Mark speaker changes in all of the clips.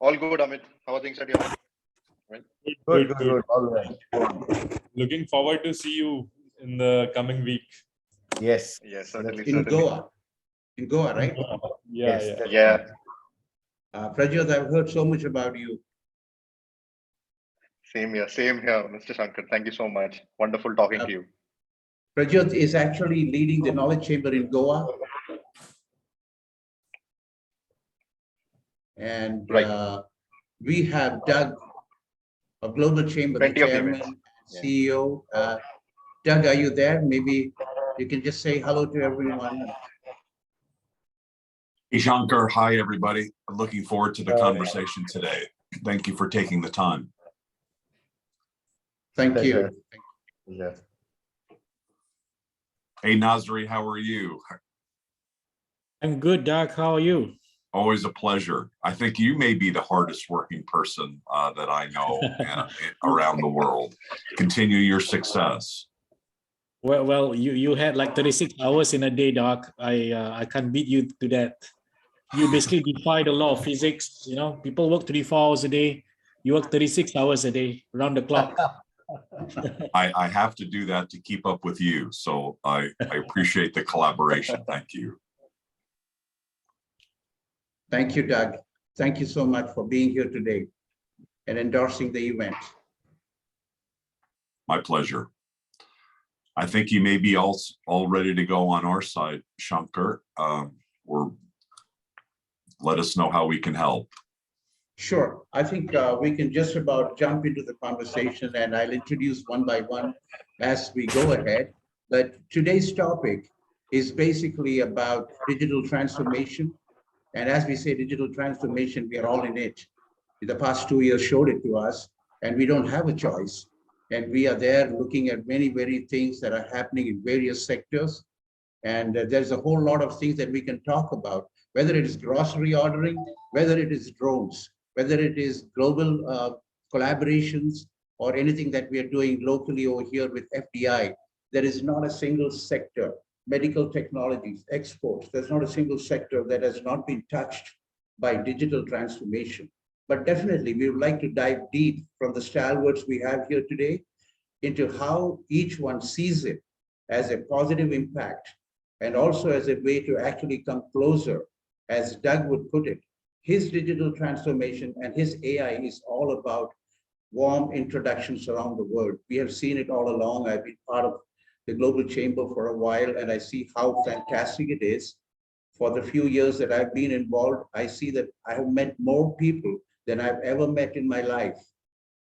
Speaker 1: All good, Amit. How are things at your end?
Speaker 2: Good. All right.
Speaker 3: Looking forward to see you in the coming week.
Speaker 2: Yes.
Speaker 1: Yes, certainly.
Speaker 4: In Goa. In Goa, right?
Speaker 3: Yeah,
Speaker 2: Yes.
Speaker 3: yeah.
Speaker 1: Yeah,
Speaker 4: Prajot, I've heard so much about you.
Speaker 1: same here, Mr. Shankar. Thank you so much. Wonderful talking to you.
Speaker 4: Prajot is actually leading the knowledge chamber in Goa. And
Speaker 1: Right.
Speaker 4: we have Doug of Global Chamber, the
Speaker 1: Plenty of
Speaker 4: chairman,
Speaker 1: events. Yeah.
Speaker 4: CEO. Doug, are you there? Maybe you can just say hello to everyone.
Speaker 5: Hey, Shankar. Hi, everybody. I'm looking forward to the conversation today. Thank you for taking the time.
Speaker 4: Thank you.
Speaker 2: Yes.
Speaker 5: Hey, Nasri, how are you?
Speaker 6: I'm good, Doc. How are you?
Speaker 5: Always a pleasure. I think you may be the hardest working person that I know around the world. Continue your success.
Speaker 6: Well, you had like 36 hours in a day, Doc. I can't beat you to that. You basically defy the law of physics. You know, people work 24 hours a day. You work 36 hours a day, round the clock.
Speaker 5: I have to do that to keep up with you. So I appreciate the collaboration. Thank you.
Speaker 4: Thank you, Doug. Thank you so much for being here today and endorsing the event.
Speaker 5: My pleasure. I think you may be all ready to go on our side, Shankar. Or let us know how we can help.
Speaker 4: Sure. I think we can just about jump into the conversation, and I'll introduce one by one as we go ahead. But today's topic is basically about digital transformation. And as we say, digital transformation, we are all in it. The past 2 years showed it to us, and we don't have a choice. And we are there looking at many things that are happening in various sectors. And there's a whole lot of things that we can talk about, whether it is grocery ordering, whether it is drones, whether it is global collaborations, or anything that we are doing locally over here with FDI. There is not a single sector, medical technologies, exports, there's not a single sector that has not been touched by digital transformation. But definitely, we would like to dive deep from the stalwarts we have here today into how each one sees it as a positive impact and also as a way to actually come closer, as Doug would put it. His digital transformation and his AI is all about warm introductions around the world. We have seen it all along. I've been part of the Global Chamber for a while, and I see how fantastic it is. For the few years that I've been involved, I see that I have met more people than I've ever met in my life.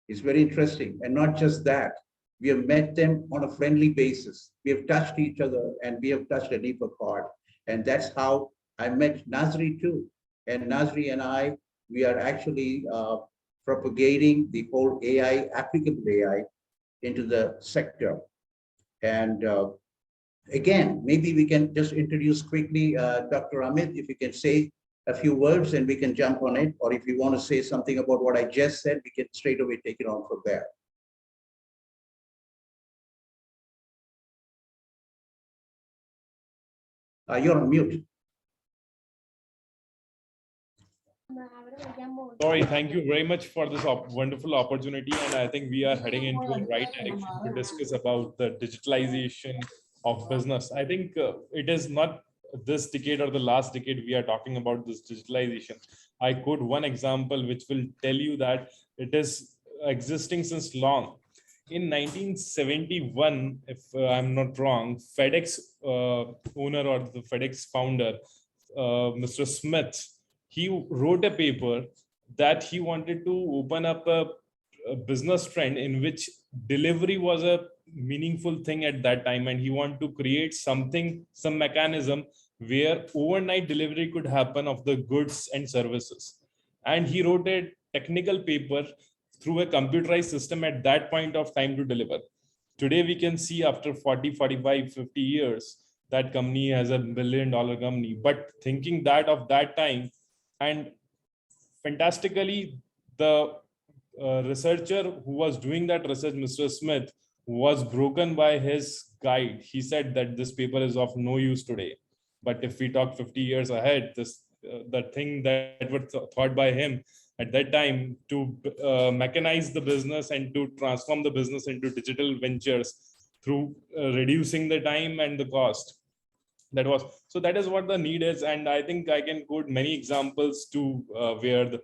Speaker 4: It's very interesting. And not just that, we have met them on a friendly basis. We have touched each other, and we have touched a deeper part. And that's how I met Nasri too. And Nasri and I, we are actually propagating the whole AI, applicable AI, into the sector. And again, maybe we can just introduce quickly Dr. Amit, if you can say a few words and we can jump on it. Or if you want to say something about what I just said, we can straight away take it on from there. You're on mute.
Speaker 3: Sorry, thank you very much for this wonderful opportunity. And I think we are heading into the right direction to discuss about the digitalization of business. I think it is not this decade or the last decade we are talking about this digitalization. I quote one example which will tell you that it is existing since long. In 1971, if I'm not wrong, FedEx owner or the FedEx founder, Mr. Smith, he wrote a paper that he wanted to open up a business trend in which delivery was a meaningful thing at that time, and he wanted to create something, some mechanism where overnight delivery could happen of the goods and services. And he wrote a technical paper through a computerized system at that point of time to deliver. Today we can see after 40, 45, 50 years, that company has $1 billion company. But thinking that of that time, and fantastically, the researcher who was doing that research, Mr. Smith, was broken by his guide. He said that this paper is of no use today. But if we talk 50 years ahead, this the thing that was thought by him at that time to mechanize the business and to transform the business into digital ventures through reducing the time and the cost. That is what the need is. And I think I can quote many examples to where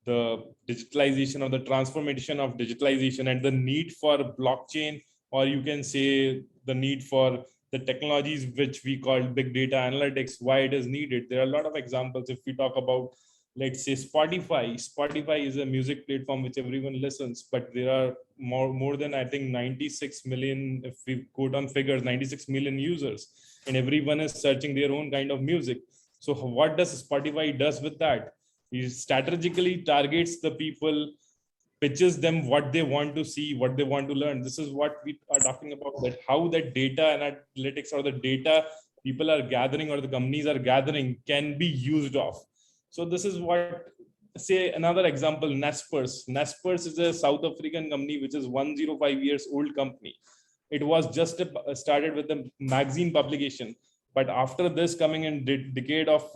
Speaker 3: the digitalization or the transformation of digitalization and the need for blockchain, or you can say the need for the technologies which we call big data analytics, why it is needed. There are a lot of examples. If we talk about, let's say, Spotify is a music platform which everyone listens, but there are more than, I think, 96 million, if we quote on figures, 96 million users, and everyone is searching their own kind of music. So what does Spotify does with that? He strategically targets the people, pitches them what they want to see, what they want to learn. This is what we are talking about, that how that data analytics or the data people are gathering or the companies are gathering can be used off. So this is what, say another example, Naspers. Naspers is a South African company which is 105 years old company. It was just started with a magazine publication. But after this coming in decade of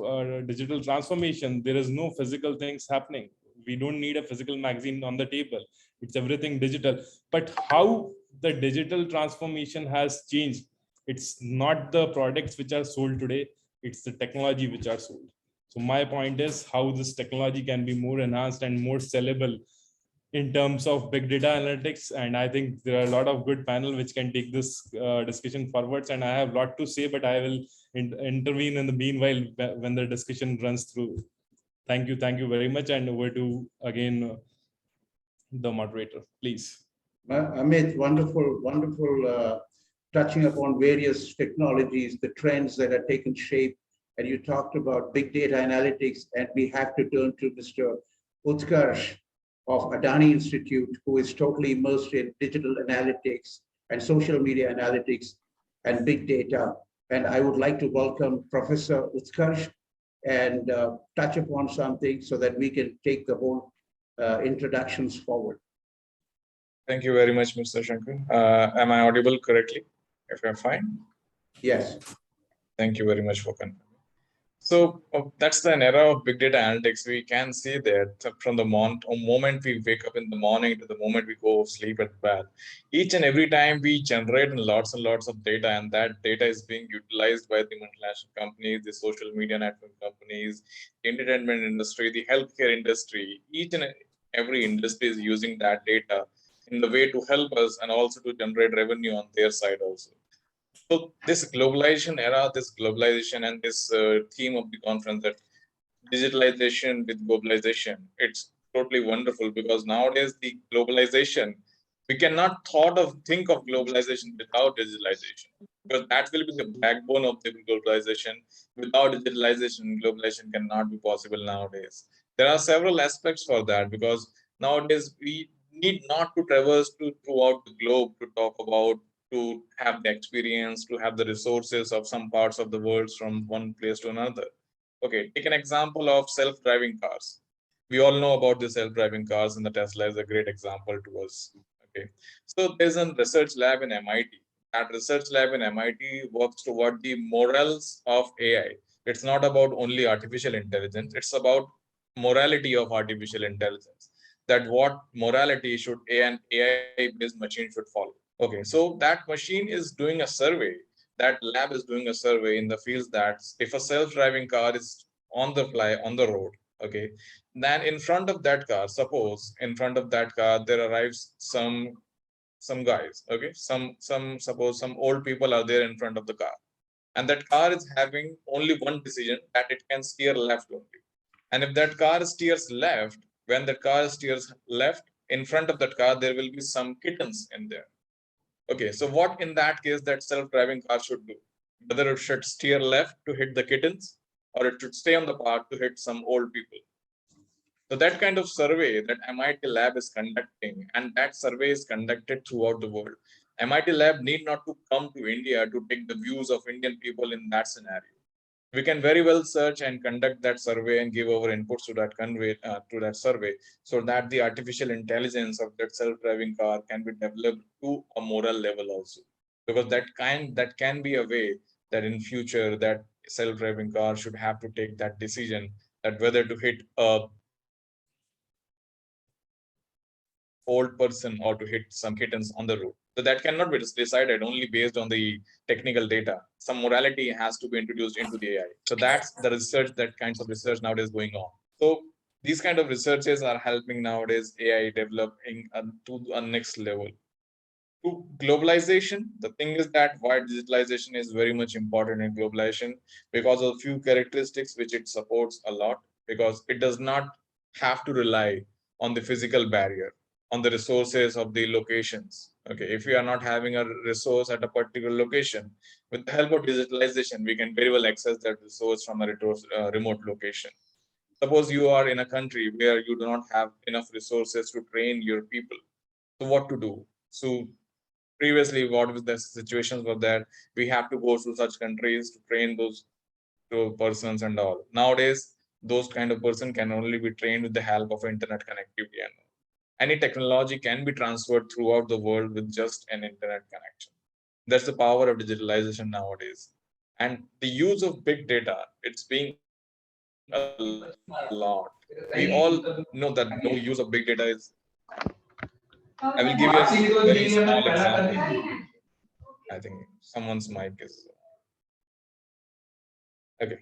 Speaker 3: digital transformation, there is no physical things happening. We don't need a physical magazine on the table. It's everything digital. But how the digital transformation has changed, it's not the products which are sold today, it's the technology which are sold. So my point is how this technology can be more enhanced and more sellable in terms of big data analytics. And I think there are a lot of good panel which can take this discussion forwards. And I have a lot to say, but I will intervene in the meanwhile when the discussion runs through. Thank you very much. And over to again the moderator, please.
Speaker 4: Amit, wonderful touching upon various technologies, the trends that are taking shape. And you talked about big data analytics, and we have to turn to Mr. Utkarsh of Adani Institute, who is totally immersed in digital analytics and social media analytics and big data. And I would like to welcome Professor Utkarsh and touch upon something so that we can take the whole introductions forward.
Speaker 7: Thank you very much, Mr. Shankar. Am I audible correctly? If I'm fine?
Speaker 4: Yes.
Speaker 7: Thank you very much for confirming. So that's an era of big data analytics. We can see that from the moment we wake up in the morning to the moment we go sleep at bed, each and every time we generate lots and lots of data, and that data is being utilized by the multinational companies, the social media network companies, the entertainment industry, the healthcare industry. Each and every industry is using that data in the way to help us and also to generate revenue on their side also. So this globalization era, this globalization and this theme of the conference, that digitalization with globalization, it's totally wonderful, because nowadays the globalization, we cannot think of globalization without digitalization, because that will be the backbone of the globalization. Without digitalization, globalization cannot be possible nowadays. There are several aspects for that, because nowadays we need not to traverse throughout the globe to talk about, to have the experience, to have the resources of some parts of the world from one place to another. Okay, take an example of self-driving cars. We all know about the self-driving cars, and the Tesla is a great example to us. Okay, so there's a research lab in MIT. That research lab in MIT works toward the morals of AI. It's not about only artificial intelligence, it's about morality of artificial intelligence. That what morality should an AI-based machine should follow. Okay, so that machine is doing a survey, that lab is doing a survey in the fields that if a self-driving car is on the fly, on the road, okay, then in front of that car, suppose in front of that car, there arrives some guys, okay, suppose some old people are there in front of the car. And that car is having only one decision, that it can steer left only. And if that car steers left, when the car steers left, in front of that car, there will be some kittens in there. Okay, so what in that case that self-driving car should do? Whether it should steer left to hit the kittens, or it should stay on the path to hit some old people. So that kind of survey that MIT lab is conducting, and that survey is conducted throughout the world. MIT lab need not to come to India to take the views of Indian people in that scenario. We can very well search and conduct that survey and give our inputs to that survey, so that the artificial intelligence of that self-driving car can be developed to a moral level also, because that can be a way that in future that self-driving car should have to take that decision that whether to hit a old person or to hit some kittens on the road. So that cannot be decided only based on the technical data. Some morality has to be introduced into the AI. So that's the research, that kinds of research nowadays going on. So these kind of researches are helping nowadays AI developing to a next level. To globalization, the thing is that why digitalization is very much important in globalization, because of few characteristics which it supports a lot, because it does not have to rely on the physical barrier, on the resources of the locations. Okay, if we are not having a resource at a particular location, with the help of digitalization, we can very well access that resource from a remote location. Suppose you are in a country where you do not have enough resources to train your people. So what to do? So previously, what was the situations were that we have to go to such countries to train those persons and all. Nowadays, those kind of person can only be trained with the help of internet connectivity, and any technology can be transferred throughout the world with just an internet connection. That's the power of digitalization nowadays. And the use of big data, it's being a lot. We all know that no use of big data is. I will give you a very small example. I think someone's mic is okay.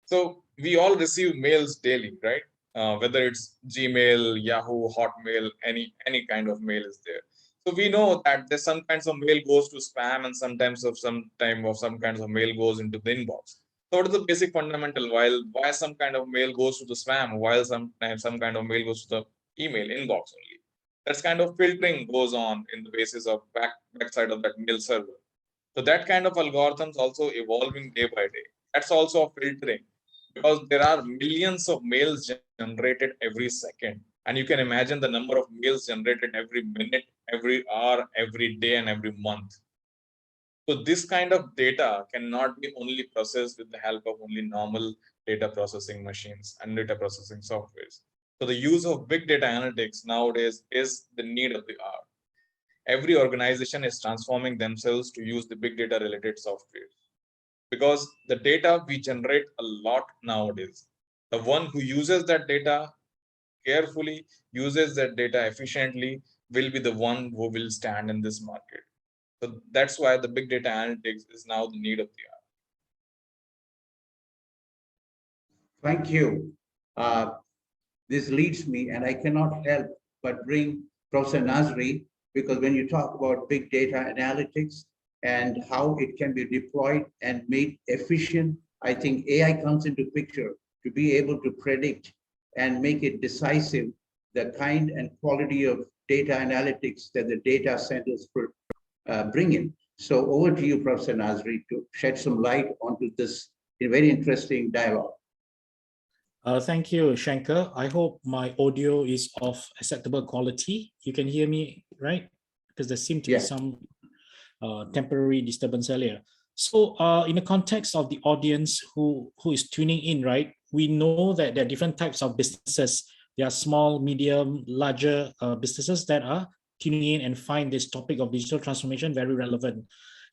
Speaker 7: So we all receive mails daily, right? Whether it's Gmail, Yahoo, Hotmail, any kind of mail is there. So we know that there's some kinds of mail goes to spam, and sometimes of some kinds of mail goes into the inbox. So what is the basic fundamental? Why some kind of mail goes to the spam, while sometimes some kind of mail goes to the email inbox only? That's kind of filtering goes on in the basis of backside of that mail server. So that kind of algorithms also evolving day by day. That's also filtering, because there are millions of mails generated every second. And you can imagine the number of mails generated every minute, every hour, every day, and every month. So this kind of data cannot be only processed with the help of only normal data processing machines and data processing softwares. So the use of big data analytics nowadays is the need of the hour. Every organization is transforming themselves to use the big data related software, because the data we generate a lot nowadays. The one who uses that data carefully, uses that data efficiently, will be the one who will stand in this market. So that's why the big data analytics is now the need of the hour.
Speaker 4: Thank you. This leads me, and I cannot help but bring Professor Nazri, because when you talk about big data analytics and how it can be deployed and made efficient, I think AI comes into picture to be able to predict and make it decisive the kind and quality of data analytics that the data centers bring in. So over to you, Professor Nazri, to shed some light onto this very interesting dialogue.
Speaker 6: Thank you, Shankar. I hope my audio is of acceptable quality. You can hear me, right? Because there seemed to be some temporary disturbance earlier. So in the context of the audience who is tuning in, right, we know that there are different types of businesses. There are small, medium, larger businesses that are tuning in and find this topic of digital transformation very relevant.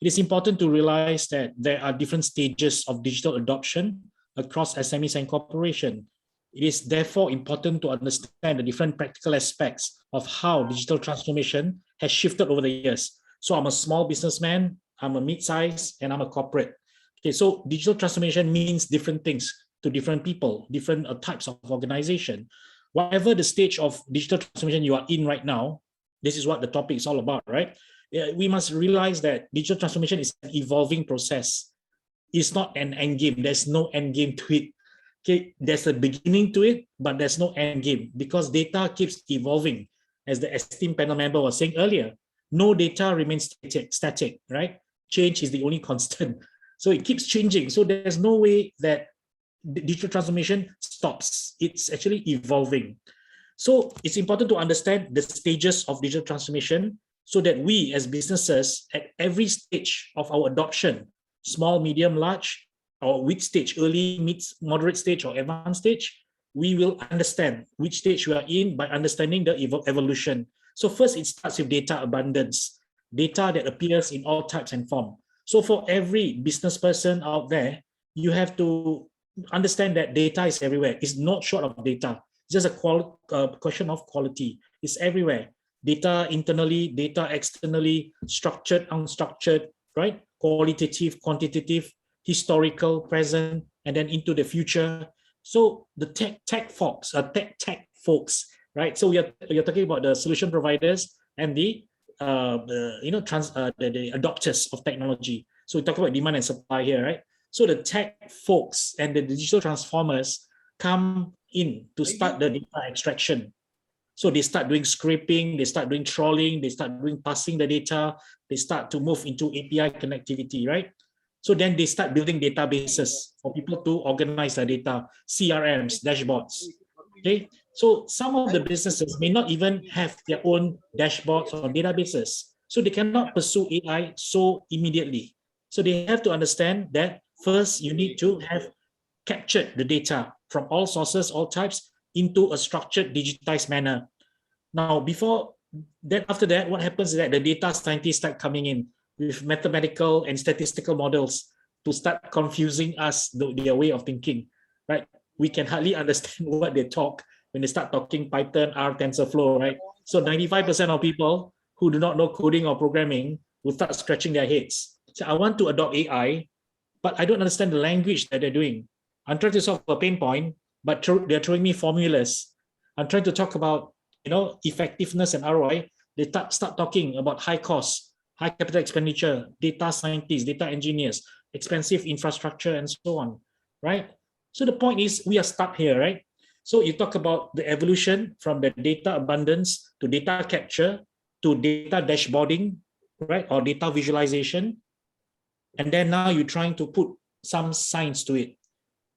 Speaker 6: It is important to realize that there are different stages of digital adoption across SMEs and corporation. It is therefore important to understand the different practical aspects of how digital transformation has shifted over the years. So I'm a small businessman, I'm a mid-size, and I'm a corporate. Okay, so digital transformation means different things to different people, different types of organization. Whatever the stage of digital transformation you are in right now, this is what the topic is all about, right? We must realize that digital transformation is an evolving process. It's not an end game. There's no end game to it. Okay, there's a beginning to it, but there's no end game because data keeps evolving. As the esteemed panel member was saying earlier, no data remains static, right? Change is the only constant. So it keeps changing. So there's no way that digital transformation stops. It's actually evolving. So it's important to understand the stages of digital transformation so that we as businesses at every stage of our adoption, small, medium, large, or which stage, early, mid, moderate stage, or advanced stage, we will understand which stage we are in by understanding the evolution. So first, it starts with data abundance, data that appears in all types and form. So for every business person out there, you have to understand that data is everywhere. It's not short of data. It's just a question of quality. It's everywhere. Data internally, data externally, structured, unstructured, right? Qualitative, quantitative, historical, present, and then into the future. So the tech folks, right? So you're talking about the solution providers and the adopters of technology. So we talk about demand and supply here, right? So the tech folks and the digital transformers come in to start the data extraction. So they start doing scraping, they start doing trawling, they start doing parsing the data, they start to move into API connectivity, right? So then they start building databases for people to organize their data, CRMs, dashboards. Okay, so some of the businesses may not even have their own dashboards or databases. So they cannot pursue AI so immediately. So they have to understand that first you need to have captured the data from all sources, all types into a structured, digitized manner. Now, after that, what happens is that the data scientists start coming in with mathematical and statistical models to start confusing us, their way of thinking, right? We can hardly understand what they talk when they start talking Python, R, TensorFlow, right? So 95% of people who do not know coding or programming will start scratching their heads. So I want to adopt AI, but I don't understand the language that they're doing. I'm trying to solve a pain point, but they're throwing me formulas. I'm trying to talk about, effectiveness and ROI. They start talking about high costs, high capital expenditure, data scientists, data engineers, expensive infrastructure, and so on, right? So the point is we are stuck here, right? So you talk about the evolution from the data abundance to data capture to data dashboarding, right? Or data visualization. And then now you're trying to put some science to it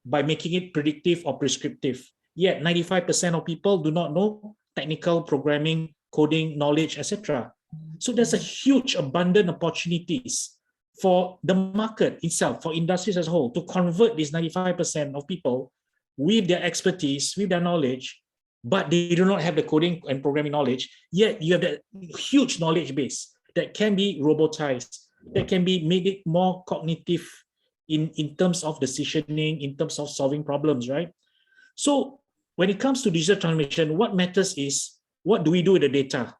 Speaker 6: by making it predictive or prescriptive. Yet 95% of people do not know technical programming, coding, knowledge, etc. So there's a huge abundant opportunities for the market itself, for industries as a whole, to convert these 95% of people with their expertise, with their knowledge, but they do not have the coding and programming knowledge. Yet you have that huge knowledge base that can be robotized, that can be made it more cognitive in terms of decisioning, in terms of solving problems, right? So when it comes to digital transformation, what matters is what do we do with the data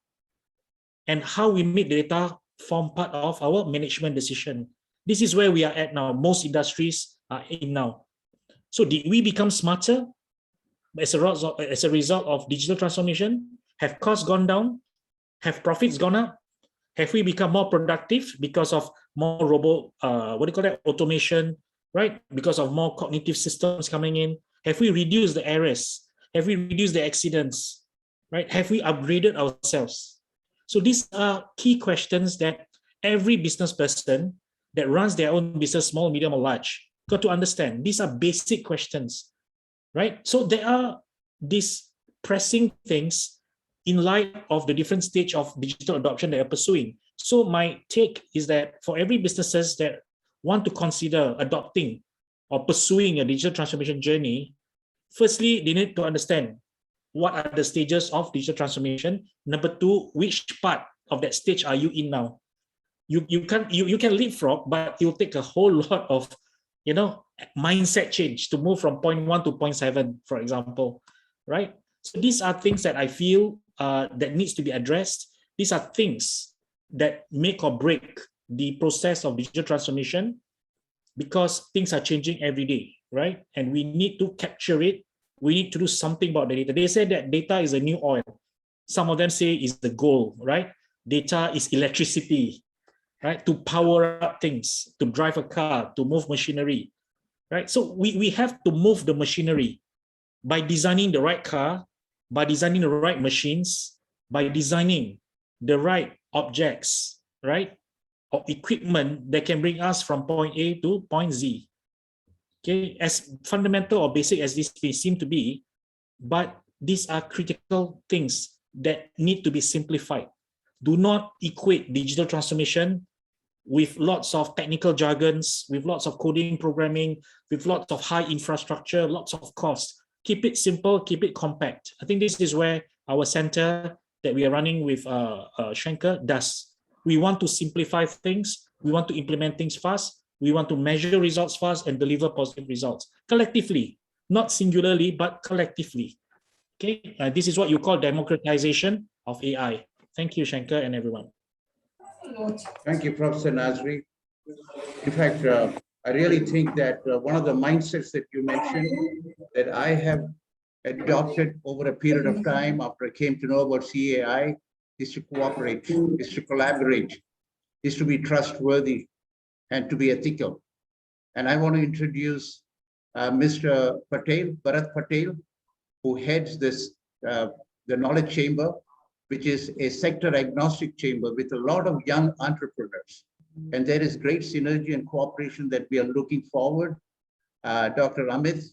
Speaker 6: and how we make the data form part of our management decision. This is where we are at now. Most industries are in now. So did we become smarter as a result of digital transformation? Have costs gone down? Have profits gone up? Have we become more productive because of more automation, right? Because of more cognitive systems coming in? Have we reduced the errors? Have we reduced the accidents, right? Have we upgraded ourselves? So these are key questions that every business person that runs their own business, small, medium, or large, got to understand. These are basic questions, right? So there are these pressing things in light of the different stage of digital adoption that you're pursuing. So my take is that for every businesses that want to consider adopting or pursuing a digital transformation journey, firstly, they need to understand what are the stages of digital transformation. Number two, which part of that stage are you in now? You can leapfrog, but it will take a whole lot of mindset change to move from point 1 to point 7, for example, right? So these are things that I feel that needs to be addressed. These are things that make or break the process of digital transformation, because things are changing every day, right? And we need to capture it. We need to do something about the data. They say that data is a new oil. Some of them say it's the gold, right? Data is electricity, right? To power up things, to drive a car, to move machinery, right? So we have to move the machinery by designing the right car, by designing the right machines, by designing the right objects, right? Or equipment that can bring us from point A to point Z. Okay, as fundamental or basic as this may seem to be, but these are critical things that need to be simplified. Do not equate digital transformation with lots of technical jargons, with lots of coding, programming, with lots of high infrastructure, lots of costs. Keep it simple, keep it compact. I think this is where our center that we are running with Schenker does. We want to simplify things. We want to implement things fast, We want to measure results fast and deliver positive results collectively, not singularly, but collectively. Okay, this is what you call democratization of AI. Thank you, Shankar, and everyone.
Speaker 4: Thank you, Professor Nazri. In fact, I really think that one of the mindsets that you mentioned that I have adopted over a period of time after I came to know about CEAI is to cooperate, is to collaborate, is to be trustworthy, and to be ethical. And I want to introduce Mr. Patel, Bharat Patel, who heads this, the Knowledge Chamber, which is a sector agnostic chamber with a lot of young entrepreneurs. And there is great synergy and cooperation that we are looking forward. Dr. Amit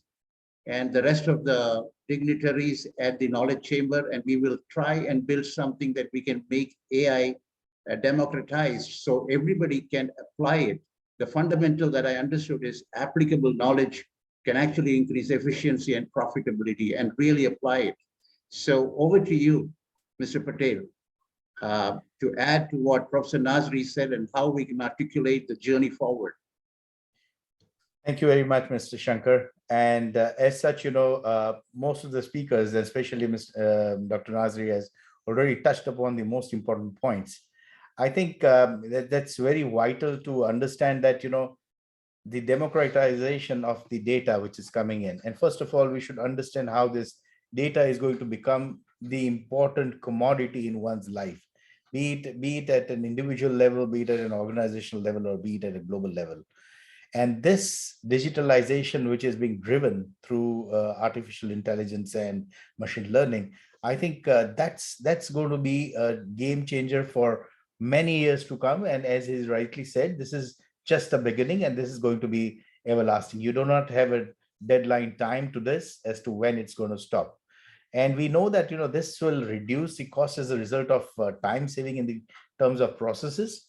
Speaker 4: and the rest of the dignitaries at the Knowledge Chamber, and we will try and build something that we can make AI democratized so everybody can apply it. The fundamental that I understood is applicable knowledge can actually increase efficiency and profitability and really apply it. So over to you, Mr. Patel, to add to what Professor Nazri said and how we can articulate the journey forward.
Speaker 2: Thank you very much, Mr. Shankar. And as such, most of the speakers, especially Dr. Nazri, has already touched upon the most important points. I think that's very vital to understand that, the democratization of the data which is coming in. And first of all, we should understand how this data is going to become the important commodity in one's life, be it at an individual level, be it at an organizational level, or be it at a global level. And this digitalization, which is being driven through artificial intelligence and machine learning, I think that's going to be a game changer for many years to come. And as is rightly said, this is just the beginning, and this is going to be everlasting. You do not have a deadline time to this as to when it's going to stop. And we know that this will reduce the cost as a result of time saving in the terms of processes.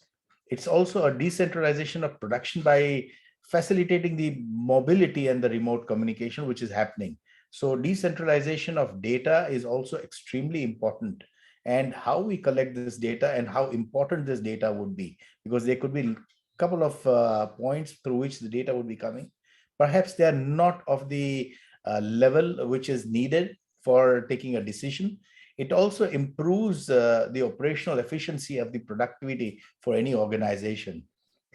Speaker 2: It's also a decentralization of production by facilitating the mobility and the remote communication, which is happening. So decentralization of data is also extremely important, and how we collect this data and how important this data would be, because there could be a couple of points through which the data would be coming. Perhaps they are not of the level which is needed for taking a decision. It also improves the operational efficiency of the productivity for any organization.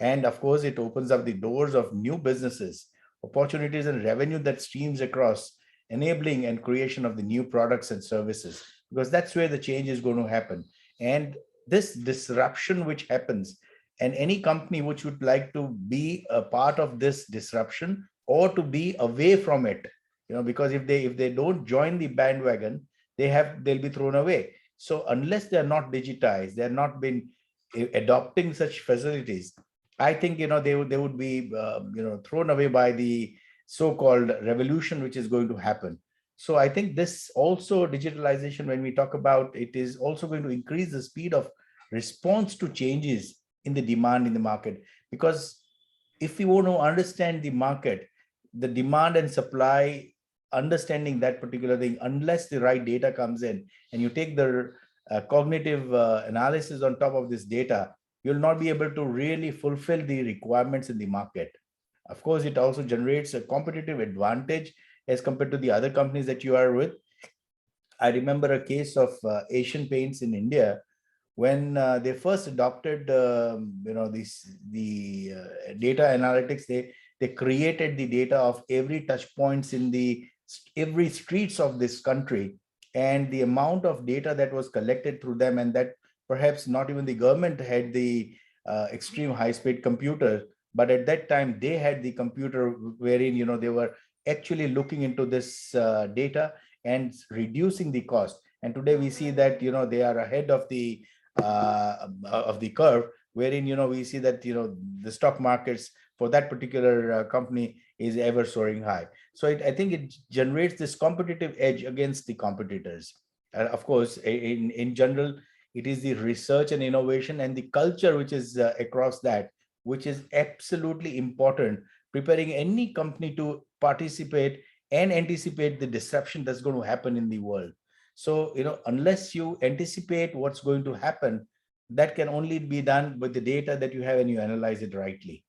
Speaker 2: And of course, it opens up the doors of new businesses, opportunities and revenue that streams across, enabling and creation of the new products and services, because that's where the change is going to happen. And this disruption which happens, and any company which would like to be a part of this disruption or to be away from it, because if they don't join the bandwagon, they'll be thrown away. So unless they're not digitized, they're not been adopting such facilities, I think they would be thrown away by the so-called revolution which is going to happen. So I think this also digitalization, when we talk about it, is also going to increase the speed of response to changes in the demand in the market. Because if we want to understand the market, the demand and supply, understanding that particular thing, unless the right data comes in and you take the cognitive analysis on top of this data, you'll not be able to really fulfill the requirements in the market. Of course, it also generates a competitive advantage as compared to the other companies that you are with. I remember a case of Asian Paints in India when they first adopted, the data analytics. They created the data of every touch points in every streets of this country, and the amount of data that was collected through them, and that perhaps not even the government had the extreme high-speed computer, but at that time they had the computer wherein they were actually looking into this data and reducing the cost. And today we see that they are ahead of the curve, wherein we see that the stock markets for that particular company is ever soaring high. So I think it generates this competitive edge against the competitors. Of course, in general, it is the research and innovation and the culture which is across that, which is absolutely important, preparing any company to participate and anticipate the disruption that's going to happen in the world. So, unless you anticipate what's going to happen, that can only be done with the data that you have and you analyze it rightly.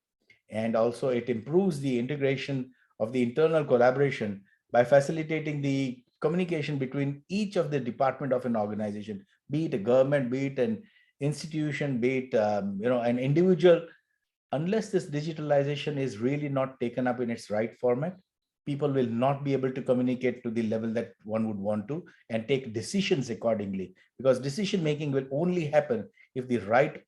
Speaker 2: And also it improves the integration of the internal collaboration by facilitating the communication between each of the department of an organization, be it a government, be it an institution, be it an individual. Unless this digitalization is really not taken up in its right format, people will not be able to communicate to the level that one would want to and take decisions accordingly, because decision making will only happen if the right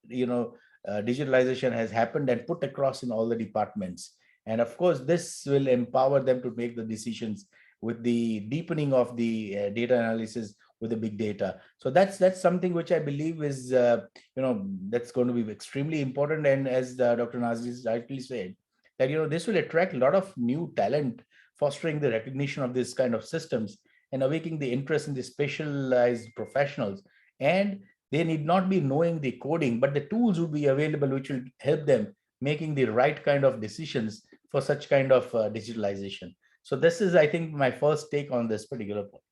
Speaker 2: digitalization has happened and put across in all the departments. And of course this will empower them to make the decisions with the deepening of the data analysis with the big data. So that's something which I believe is that's going to be extremely important. And as Dr. Nazri rightly said, that this will attract a lot of new talent, fostering the recognition of this kind of systems and awakening the interest in the specialized professionals. And they need not be knowing the coding, but the tools will be available which will help them making the right kind of decisions for such kind of digitalization. So this is, I think, my first take on this particular point.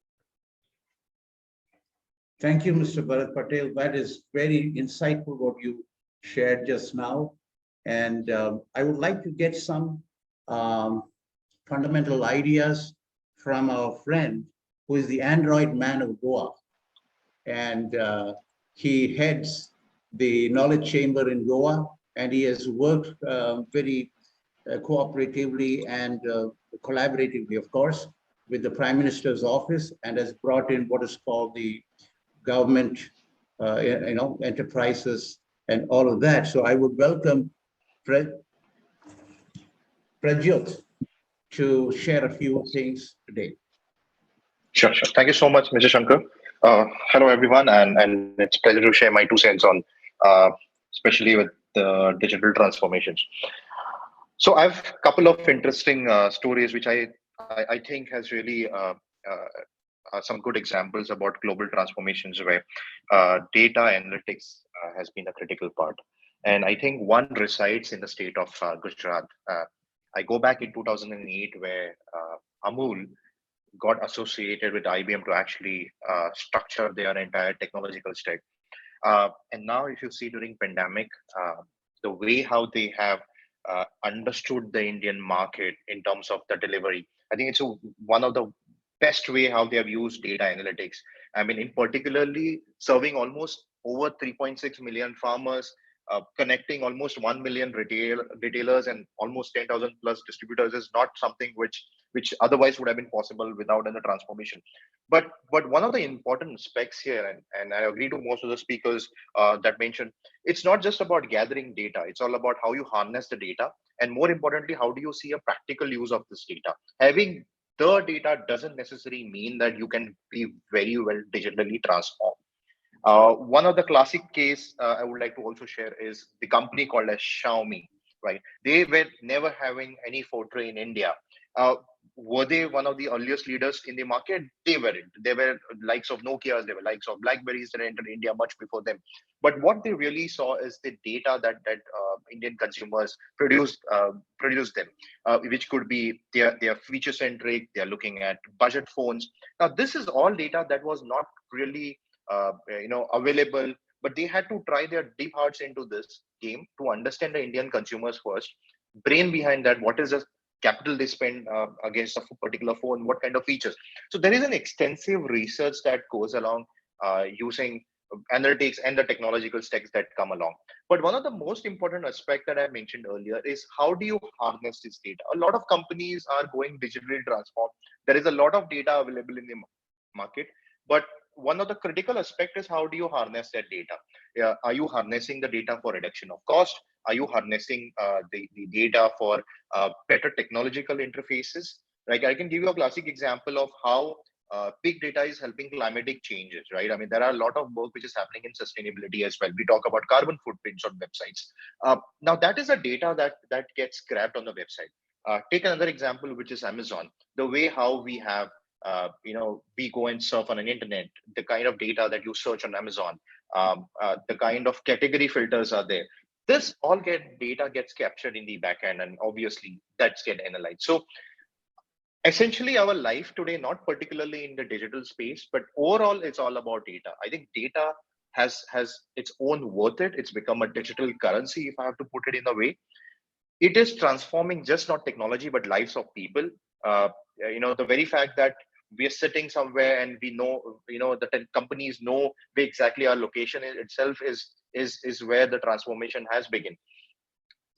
Speaker 4: Thank you, Mr. Bharat Patel. That is very insightful what you shared just now. And I would like to get some fundamental ideas from our friend who is the Android man of Goa. And he heads the knowledge chamber in Goa, and he has worked very cooperatively and collaboratively, of course, with the Prime Minister's office, and has brought in what is called the government, enterprises and all of that. So I would welcome Prajyot to share a few things today.
Speaker 1: Sure. Thank you so much, Mr. Shankar. Hello, everyone, and it's a pleasure to share my 2 cents on, especially with the digital transformations. So I have a couple of interesting stories, which I think has really some good examples about global transformations where data analytics has been a critical part. And I think one resides in the state of Gujarat. I go back in 2008 where Amul got associated with IBM to actually structure their entire technological stack. And now if you see during pandemic, the way how they have understood the Indian market in terms of the delivery, I think it's one of the best way how they have used data analytics. I mean, in particularly serving almost over 3.6 million farmers, connecting almost 1 million retailers and almost 10,000 plus distributors is not something which otherwise would have been possible without any transformation. But one of the important specs here, and I agree to most of the speakers that mentioned, it's not just about gathering data. It's all about how you harness the data, and more importantly, how do you see a practical use of this data. Having the data doesn't necessarily mean that you can be very well digitally transformed. One of the classic case I would like to also share is the company called as Xiaomi, right? They were never having any foray in India. Were they one of the earliest leaders in the market? They weren't. They were likes of Nokia's, they were likes of Blackberries that entered India much before them. But what they really saw is the data that Indian consumers produced them, which could be they are feature centric. They are looking at budget phones. Now this is all data that was not really available, but they had to try their deep hearts into this game to understand the Indian consumers first. Brain behind that, what is the capital they spend against a particular phone, what kind of features. So there is an extensive research that goes along using analytics and the technological stacks that come along. But one of the most important aspects that I mentioned earlier is how do you harness this data? A lot of companies are going digitally transformed. There is a lot of data available in the market, but one of the critical aspects is how do you harness that data? Are you harnessing the data for reduction of cost? Are you harnessing the data for better technological interfaces? Like I can give you a classic example of how big data is helping climatic changes, right? I mean, there are a lot of work which is happening in sustainability as well. We talk about carbon footprints on websites. Now that is a data that gets grabbed on the website. Take another example, which is Amazon. The way how we have we go and surf on an internet, the kind of data that you search on Amazon, the kind of category filters are there. This all data gets captured in the backend, and obviously that's get analyzed. So essentially our life today, not particularly in the digital space, but overall it's all about data. I think data has its own worth. It's become a digital currency, if I have to put it in a way. it is transforming just not technology, but lives of people. The very fact that we are sitting somewhere and we know, the companies know where exactly our location itself is where the transformation has begun.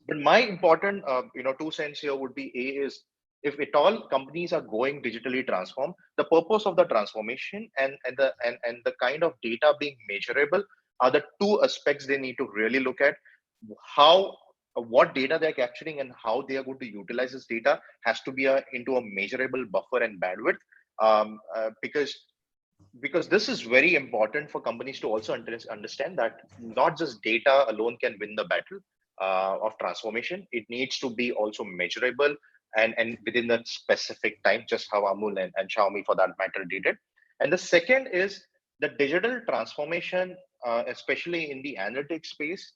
Speaker 1: But my important, 2 cents here would be is if at all companies are going digitally transform, the purpose of the transformation and the kind of data being measurable are the two aspects they need to really look at. How what data they're capturing and how they are going to utilize this data has to be into a measurable buffer and bandwidth, because this is very important for companies to also understand that not just data alone can win the battle of transformation. It needs to be also measurable and within that specific time, just how Amul and Xiaomi for that matter did it. And the second is the digital transformation, especially in the analytics space,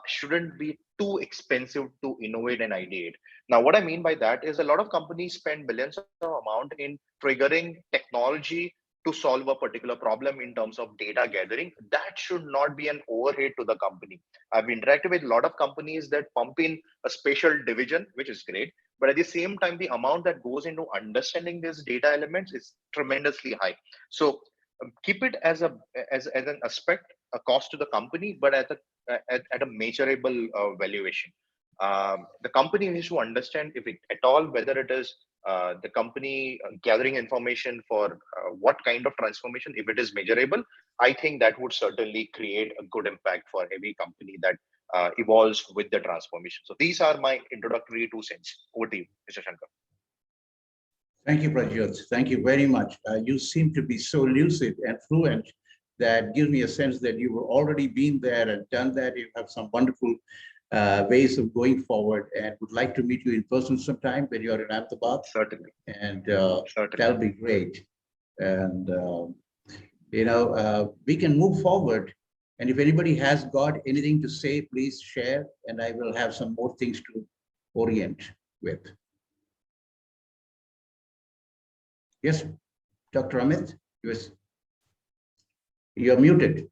Speaker 1: shouldn't be too expensive to innovate and ideate. Now, what I mean by that is a lot of companies spend billions of amount in triggering technology to solve a particular problem in terms of data gathering. That should not be an overhead to the company. I've interacted with a lot of companies that pump in a special division, which is great, but at the same time, the amount that goes into understanding these data elements is tremendously high. So keep it as an aspect, a cost to the company, but at a measurable valuation. The company needs to understand if it at all whether it is the company gathering information for what kind of transformation. If it is measurable, I think that would certainly create a good impact for every company that evolves with the transformation. So these are my introductory 2 cents. Over to you, Mr. Shankar.
Speaker 4: Thank you, Prajyot. Thank you very much. You seem to be so lucid and fluent that gives me a sense that you were already been there and done that. You have some wonderful ways of going forward, and would like to meet you in person sometime when you're in Ahmedabad.
Speaker 1: Certainly.
Speaker 4: And
Speaker 1: Certainly.
Speaker 4: that'll be great. And, we can move forward. And if anybody has got anything to say, please share, and I will have some more things to orient with. Yes, Dr. Amit, you're muted.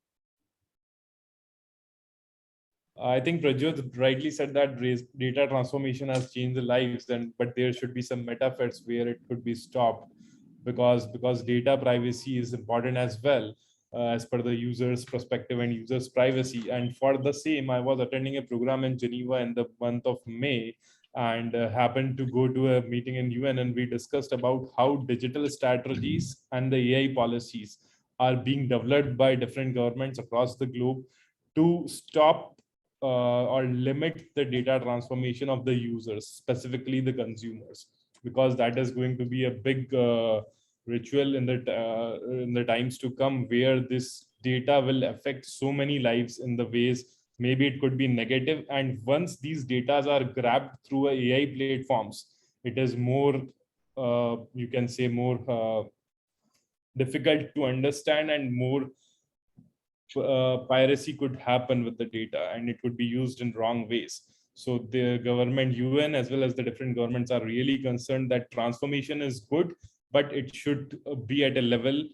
Speaker 3: I think Prajyot rightly said that data transformation has changed the lives, but there should be some metaphors where it could be stopped, because data privacy is important as well, as per the user's perspective and user's privacy. And for the same, I was attending a program in Geneva in the month of May, and happened to go to a meeting in UN, and we discussed about how digital strategies and the AI policies are being developed by different governments across the globe to stop or limit the data transformation of the users, specifically the consumers, because that is going to be a big ritual in the times to come, where this data will affect so many lives in the ways maybe it could be negative. And once these data are grabbed through AI platforms, it is more, you can say, more difficult to understand, and more piracy could happen with the data, and it could be used in wrong ways. So the government, UN, as well as the different governments are really concerned that transformation is good, but it should be at a level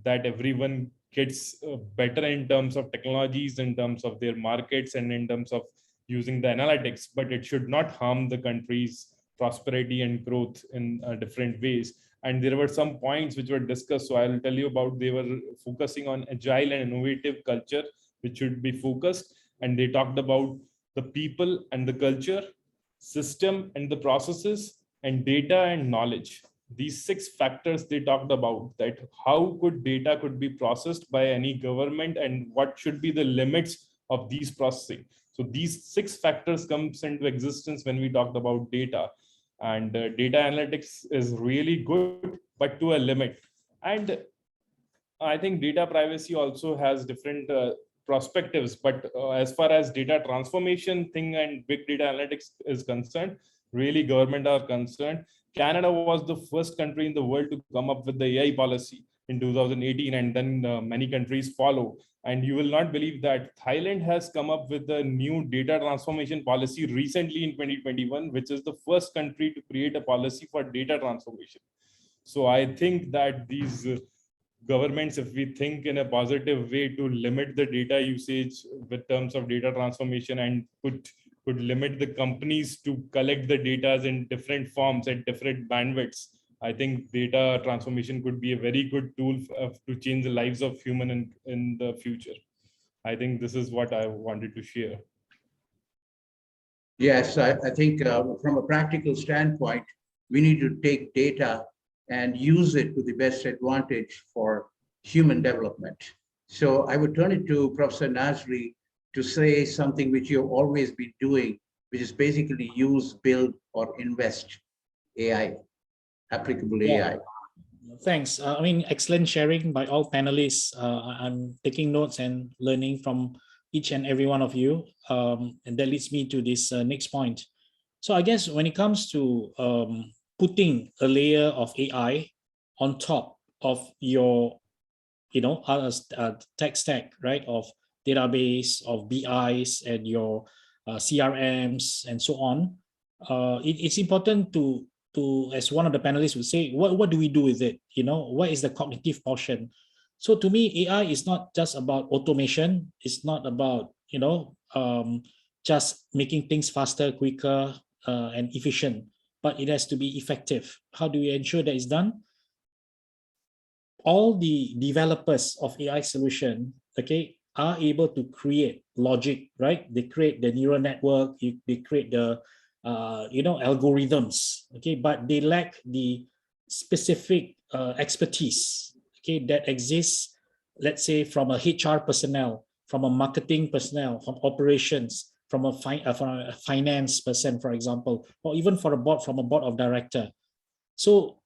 Speaker 3: that everyone gets better in terms of technologies, in terms of their markets, and in terms of using the analytics, but it should not harm the country's prosperity and growth in different ways. And there were some points which were discussed, so I'll tell you about. They were focusing on agile and innovative culture, which should be focused, and they talked about the people and the culture, system and the processes, and data and knowledge. These 6 factors they talked about, that how could data could be processed by any government, and what should be the limits of these processing. So these 6 factors comes into existence when we talked about data. And data analytics is really good, but to a limit. And I think data privacy also has different perspectives, but as far as data transformation thing and big data analytics is concerned, really government are concerned. Canada was the first country in the world to come up with the AI policy in 2018, and then many countries follow. And you will not believe that Thailand has come up with a new data transformation policy recently in 2021, which is the first country to create a policy for data transformation. So I think that these governments, if we think in a positive way to limit the data usage with terms of data transformation and put could limit the companies to collect the data in different forms at different bandwidths, I think data transformation could be a very good tool to change the lives of humans in the future. I think this is what I wanted to share.
Speaker 4: Yes, I think from a practical standpoint, we need to take data and use it to the best advantage for human development. So I would turn it to Professor Nasri to say something which you've always been doing, which is basically use, build, or invest AI, applicable AI.
Speaker 6: Thanks. I mean, excellent sharing by all panelists. I'm taking notes and learning from each and every one of you. And that leads me to this next point. So I guess when it comes to putting a layer of AI on top of your, tech stack, right, of database, of BIs, and your CRMs, and so on, it's important to, as one of the panelists would say, what do we do with it? What is the cognitive portion? So to me, AI is not just about automation. It's not about, just making things faster, quicker, and efficient, but it has to be effective. How do we ensure that it's done? All the developers of AI solution, okay, are able to create logic, right? They create the neural network, they create the algorithms, okay, but they lack the specific expertise, okay, that exists, let's say, from a HR personnel, from a marketing personnel, from operations, from a finance person, for example, or even from a board of director. So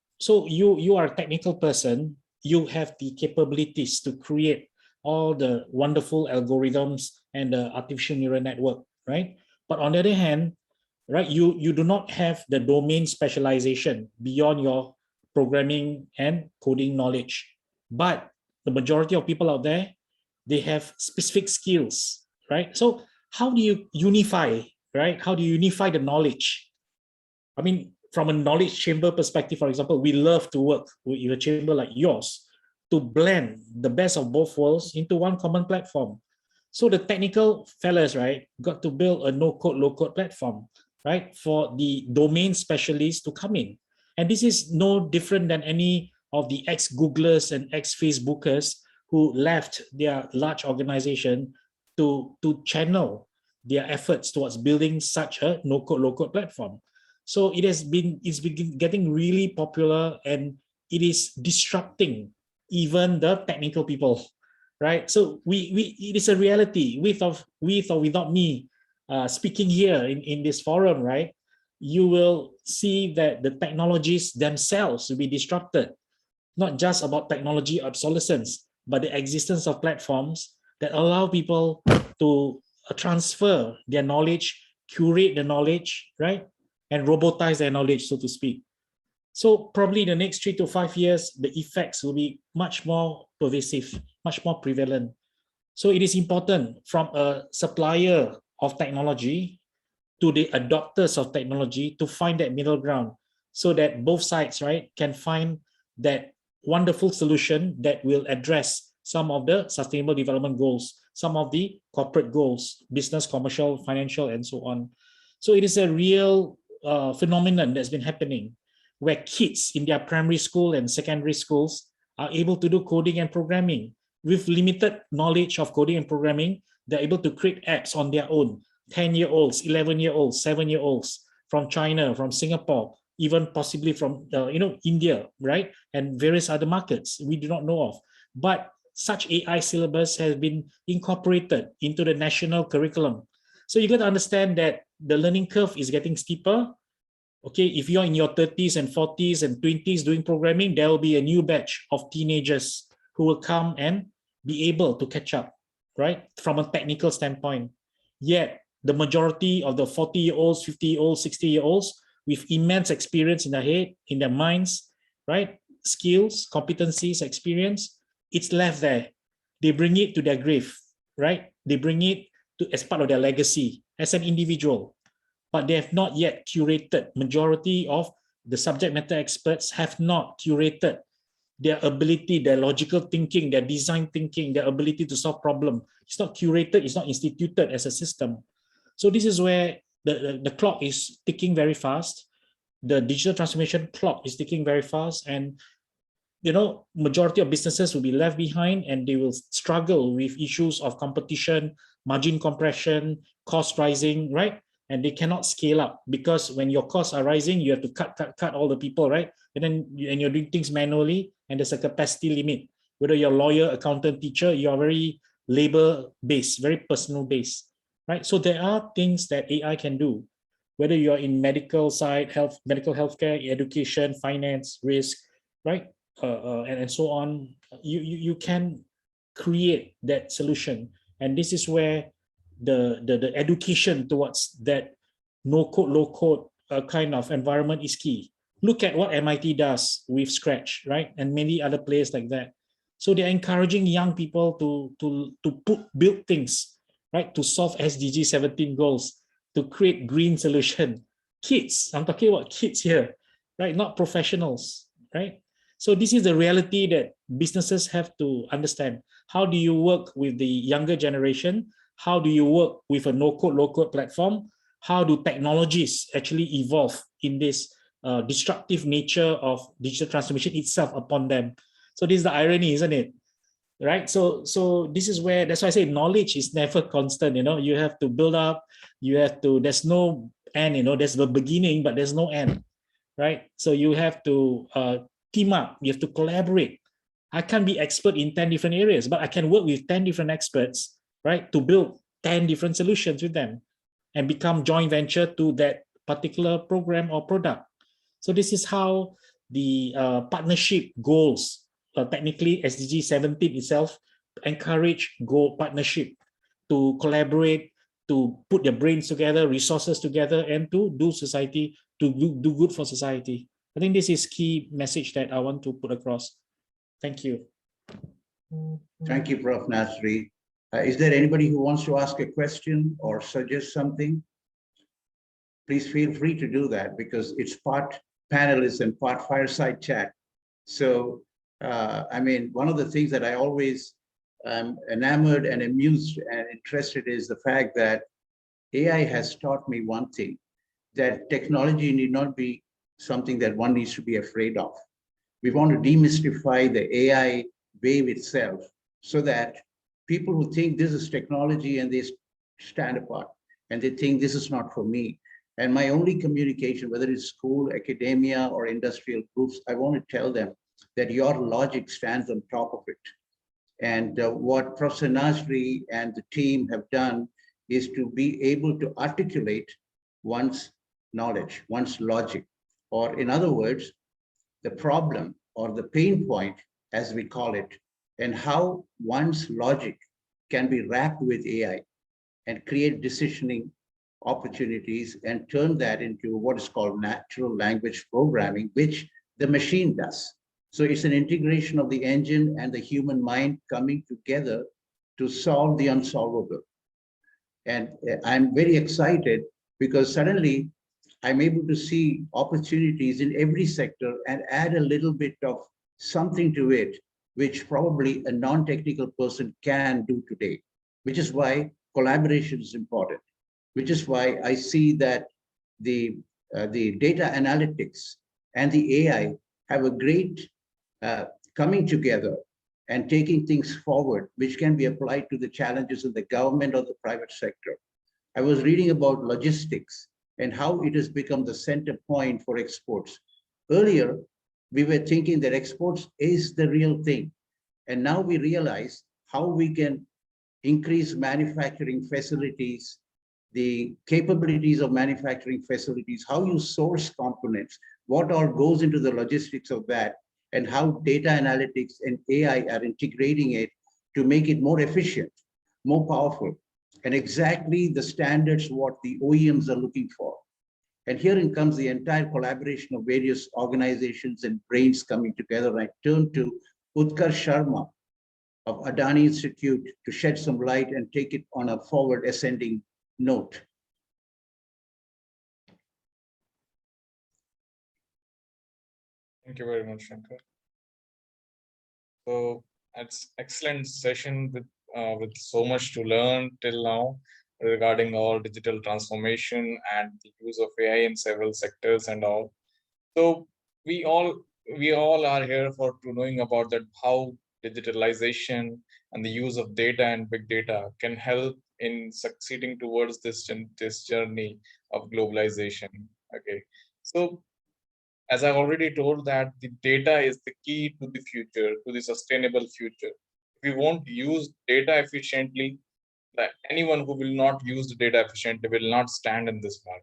Speaker 6: you are a technical person. You have the capabilities to create all the wonderful algorithms and the artificial neural network, right? But on the other hand, right, you do not have the domain specialization beyond your programming and coding knowledge. But the majority of people out there, they have specific skills, right? So how do you unify, right? How do you unify the knowledge? I mean, from a knowledge chamber perspective, for example, we love to work with a chamber like yours to blend the best of both worlds into one common platform. So the technical fellas, right, got to build a no-code, low-code platform, right, for the domain specialists to come in. And this is no different than any of the ex-Googlers and ex-Facebookers who left their large organization to channel their efforts towards building such a no-code, low-code platform. So it's been getting really popular, and it is disrupting even the technical people, right? So it is a reality, with or without me speaking here in this forum, right? You will see that the technologies themselves will be disrupted, not just about technology obsolescence, but the existence of platforms that allow people to transfer their knowledge, curate the knowledge, right? And robotize their knowledge, so to speak. So probably in the next 3 to 5 years, the effects will be much more pervasive, much more prevalent. So it is important from a supplier of technology to the adopters of technology to find that middle ground, so that both sides, right, can find that wonderful solution that will address some of the sustainable development goals, some of the corporate goals, business, commercial, financial, and so on. So it is a real phenomenon that's been happening, where kids in their primary school and secondary schools are able to do coding and programming. With limited knowledge of coding and programming, they're able to create apps on their own. 10-year-olds, 11-year-olds, 7-year-olds from China, from Singapore, even possibly from India, right? And various other markets we do not know of. But such AI syllabus has been incorporated into the national curriculum. So you got to understand that the learning curve is getting steeper. Okay, if you're in your 30s and 40s and 20s doing programming, there will be a new batch of teenagers who will come and be able to catch up, right, from a technical standpoint. Yet the majority of the 40-year-olds, 50-year-olds, 60-year-olds with immense experience in their head, in their minds, right, skills, competencies, experience, it's left there. They bring it to their grave, right? They bring it as part of their legacy as an individual, but they have not yet curated. Majority of the subject matter experts have not curated their ability, their logical thinking, their design thinking, their ability to solve problems. It's not curated, it's not instituted as a system. So this is where the clock is ticking very fast. The digital transformation clock is ticking very fast, and majority of businesses will be left behind, and they will struggle with issues of competition, margin compression, cost rising, right? And they cannot scale up, because when your costs are rising, you have to cut all the people, right? And you're doing things manually, and there's a capacity limit. Whether you're a lawyer, accountant, teacher, you're very labor-based, very personal-based, right? So there are things that AI can do, whether you're in medical side, medical healthcare, education, finance, risk, right? And so on. You can create that solution, and this is where the education towards that no code, low code kind of environment is key. Look at what MIT does with Scratch, right? And many other players like that. So they're encouraging young people to build things, right? To solve SDG 17 goals, to create green solution. Kids, I'm talking about kids here, right? Not professionals, right? So this is the reality that businesses have to understand. How do you work with the younger generation? How do you work with a no-code, low-code platform? How do technologies actually evolve in this disruptive nature of digital transformation itself upon them? So this is the irony, isn't it? Right? So this is where, that's why I say knowledge is never constant. You have to build up. There's no end. There's the beginning, but there's no end, right? So you have to team up. You have to collaborate. I can't be expert in 10 different areas, but I can work with 10 different experts, right, to build 10 different solutions with them and become joint venture to that particular program or product. So this is how the partnership goals, technically SDG 17 itself, encourage partnership to collaborate, to put their brains together, resources together, and to do good for society. I think this is key message that I want to put across. Thank you.
Speaker 4: Thank you, Prof. Nasri. Is there anybody who wants to ask a question or suggest something? Please feel free to do that, because it's part panelists and part fireside chat. So, one of the things that I always am enamored and amused and interested is the fact that AI has taught me one thing, that technology need not be something that one needs to be afraid of. We want to demystify the AI wave itself, so that people who think this is technology and they stand apart and they think this is not for me. And my only communication, whether it's school, academia, or industrial groups, I want to tell them that your logic stands on top of it. And what Professor Nasri and the team have done is to be able to articulate one's knowledge, one's logic, or in other words, the problem or the pain point, as we call it, and how one's logic can be wrapped with AI and create decisioning opportunities and turn that into what is called natural language programming, which the machine does. So it's an integration of the engine and the human mind coming together to solve the unsolvable. And I'm very excited because suddenly I'm able to see opportunities in every sector and add a little bit of something to it, which probably a non-technical person can do today, which is why collaboration is important, which is why I see that the data analytics and the AI have a great coming together and taking things forward, which can be applied to the challenges of the government or the private sector. I was reading about logistics and how it has become the center point for exports. Earlier, we were thinking that exports is the real thing. And now we realize how we can increase manufacturing facilities, the capabilities of manufacturing facilities, how you source components, what all goes into the logistics of that, and how data analytics and AI are integrating it to make it more efficient, more powerful, and exactly the standards what the OEMs are looking for. And herein comes the entire collaboration of various organizations and brains coming together. I turn to Utkarsh Sharma of Adani Institute to shed some light and take it on a forward ascending note.
Speaker 7: Thank you very much, Shankar. So it's excellent session with so much to learn till now. regarding all digital transformation and the use of AI in several sectors and all. So we all are here for to knowing about that how digitalization and the use of data and big data can help in succeeding towards this journey of globalization. Okay, so as I already told that the data is the key to the future, to the sustainable future. If we won't use data efficiently, that anyone who will not use the data efficiently will not stand in this market.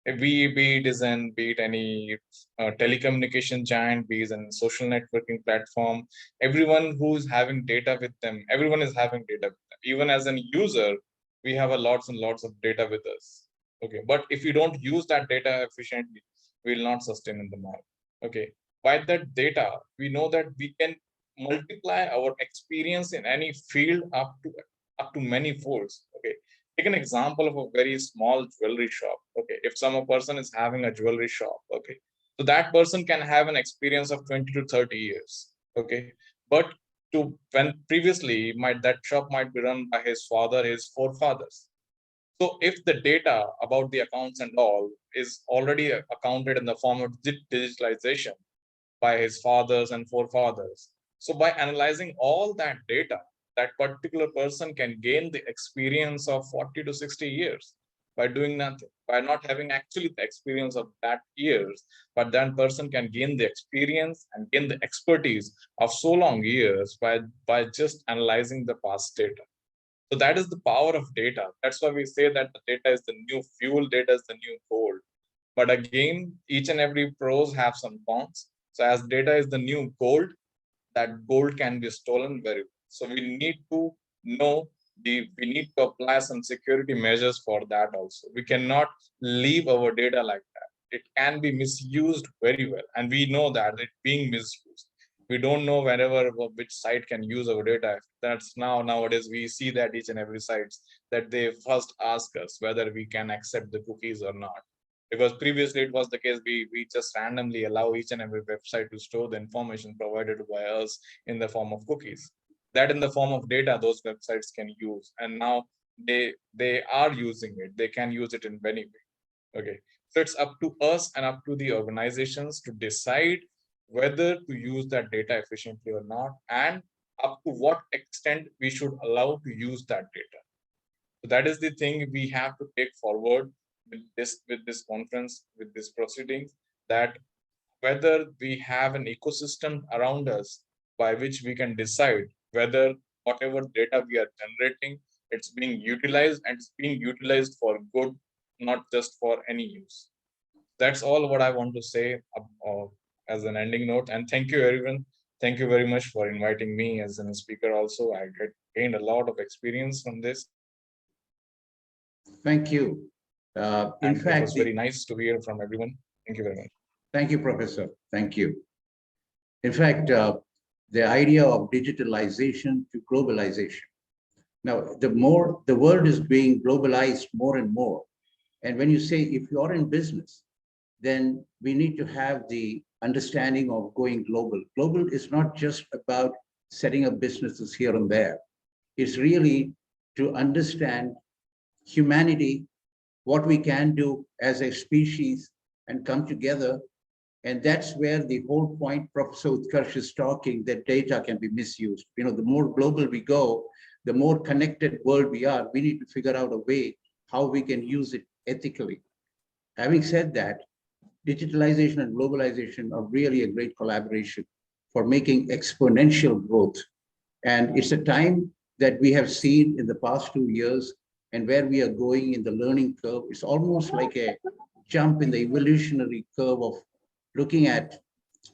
Speaker 7: If be it is be it any telecommunication giant, be it a social networking platform, everyone who's having data with them, everyone is having data with them. Even as an user, we have a lots and lots of data with us. Okay, but if we don't use that data efficiently, we will not sustain in the market. Okay, by that data, we know that we can multiply our experience in any field up to many folds. Okay, take an example of a very small jewelry shop. Okay, if some person is having a jewelry shop, okay, so that person can have an experience of 20 to 30 years. Okay, but to when previously that shop might be run by his father, his forefathers. So if the data about the accounts and all is already accounted in the form of digitalization by his fathers and forefathers, so by analyzing all that data, that particular person can gain the experience of 40 to 60 years by doing nothing, by not having actually the experience of that years, but that person can gain the experience and gain the expertise of so long years by just analyzing the past data. So that is the power of data. That's why we say that the data is the new fuel, data is the new gold. But again, each and every pros have some cons. So as data is the new gold, that gold can be stolen very well. So we need to know we need to apply some security measures for that also. We cannot leave our data like that. It can be misused very well. And we know that it's being misused. We don't know whenever which site can use our data. That's nowadays we see that each and every sites that they first ask us whether we can accept the cookies or not. Because previously it was the case, we just randomly allow each and every website to store the information provided by us in the form of cookies. That in the form of data, those websites can use. And now they are using it. They can use it in many ways. Okay. So it's up to us and up to the organizations to decide whether to use that data efficiently or not, and up to what extent we should allow to use that data. So that is the thing we have to take forward with this conference, with this proceedings, that whether we have an ecosystem around us by which we can decide whether whatever data we are generating, it's being utilized, and it's being utilized for good, not just for any use. That's all what I want to say as an ending note. And thank you, everyone. Thank you very much for inviting me as a speaker also. I gained a lot of experience from this.
Speaker 4: Thank you. In fact,
Speaker 7: it was very nice to hear from everyone. Thank you very much.
Speaker 4: Thank you, Professor. Thank you. In fact, the idea of digitalization to globalization. Now, the world is being globalized more and more. And when you say if you're in business, then we need to have the understanding of going global. Global is not just about setting up businesses here and there. It's really to understand humanity, what we can do as a species and come together. And that's where the whole point Professor Utkarsh is talking, that data can be misused. You know, the more global we go, the more connected world we are, we need to figure out a way how we can use it ethically. Having said that, digitalization and globalization are really a great collaboration for making exponential growth. And it's a time that we have seen in the past 2 years, and where we are going in the learning curve. It's almost like a jump in the evolutionary curve of looking at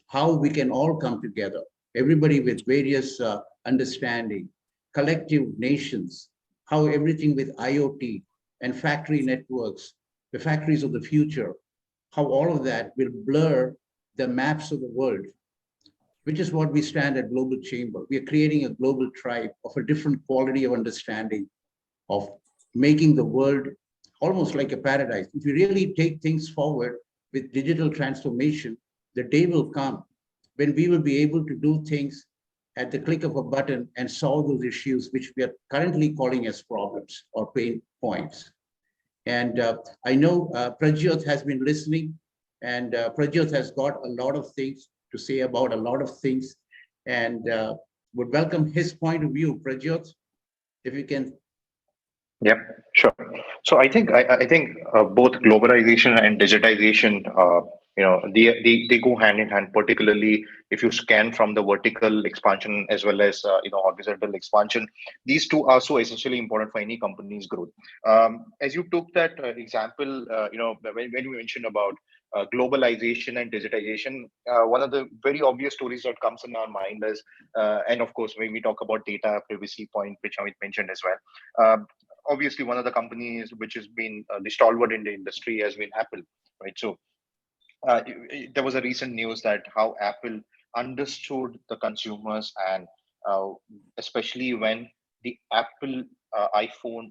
Speaker 4: how we can all come together, everybody with various understanding, collective nations, how everything with IoT and factory networks, the factories of the future, how all of that will blur the maps of the world, which is what we stand at Global Chamber. We are creating a global tribe of a different quality of understanding, of making the world almost like a paradise. If you really take things forward with digital transformation, the day will come when we will be able to do things at the click of a button and solve those issues, which we are currently calling as problems or pain points. And I know Pradyot has been listening, and Pradyot has got a lot of things to say about a lot of things, and would welcome his point of view. Pradyot, if you can.
Speaker 1: Yep, sure. So I think both globalization and digitization, they go hand in hand. Particularly if you scan from the vertical expansion as well as horizontal expansion, these two are so essentially important for any company's growth. As you took that example, when you mentioned about globalization and digitization, one of the very obvious stories that comes in our mind is, and of course, when we talk about data privacy point, which Amit mentioned as well. Obviously, one of the companies which has been the stalwart in the industry has been Apple, right? So there was a recent news that how Apple understood the consumers, and especially when the Apple iPhone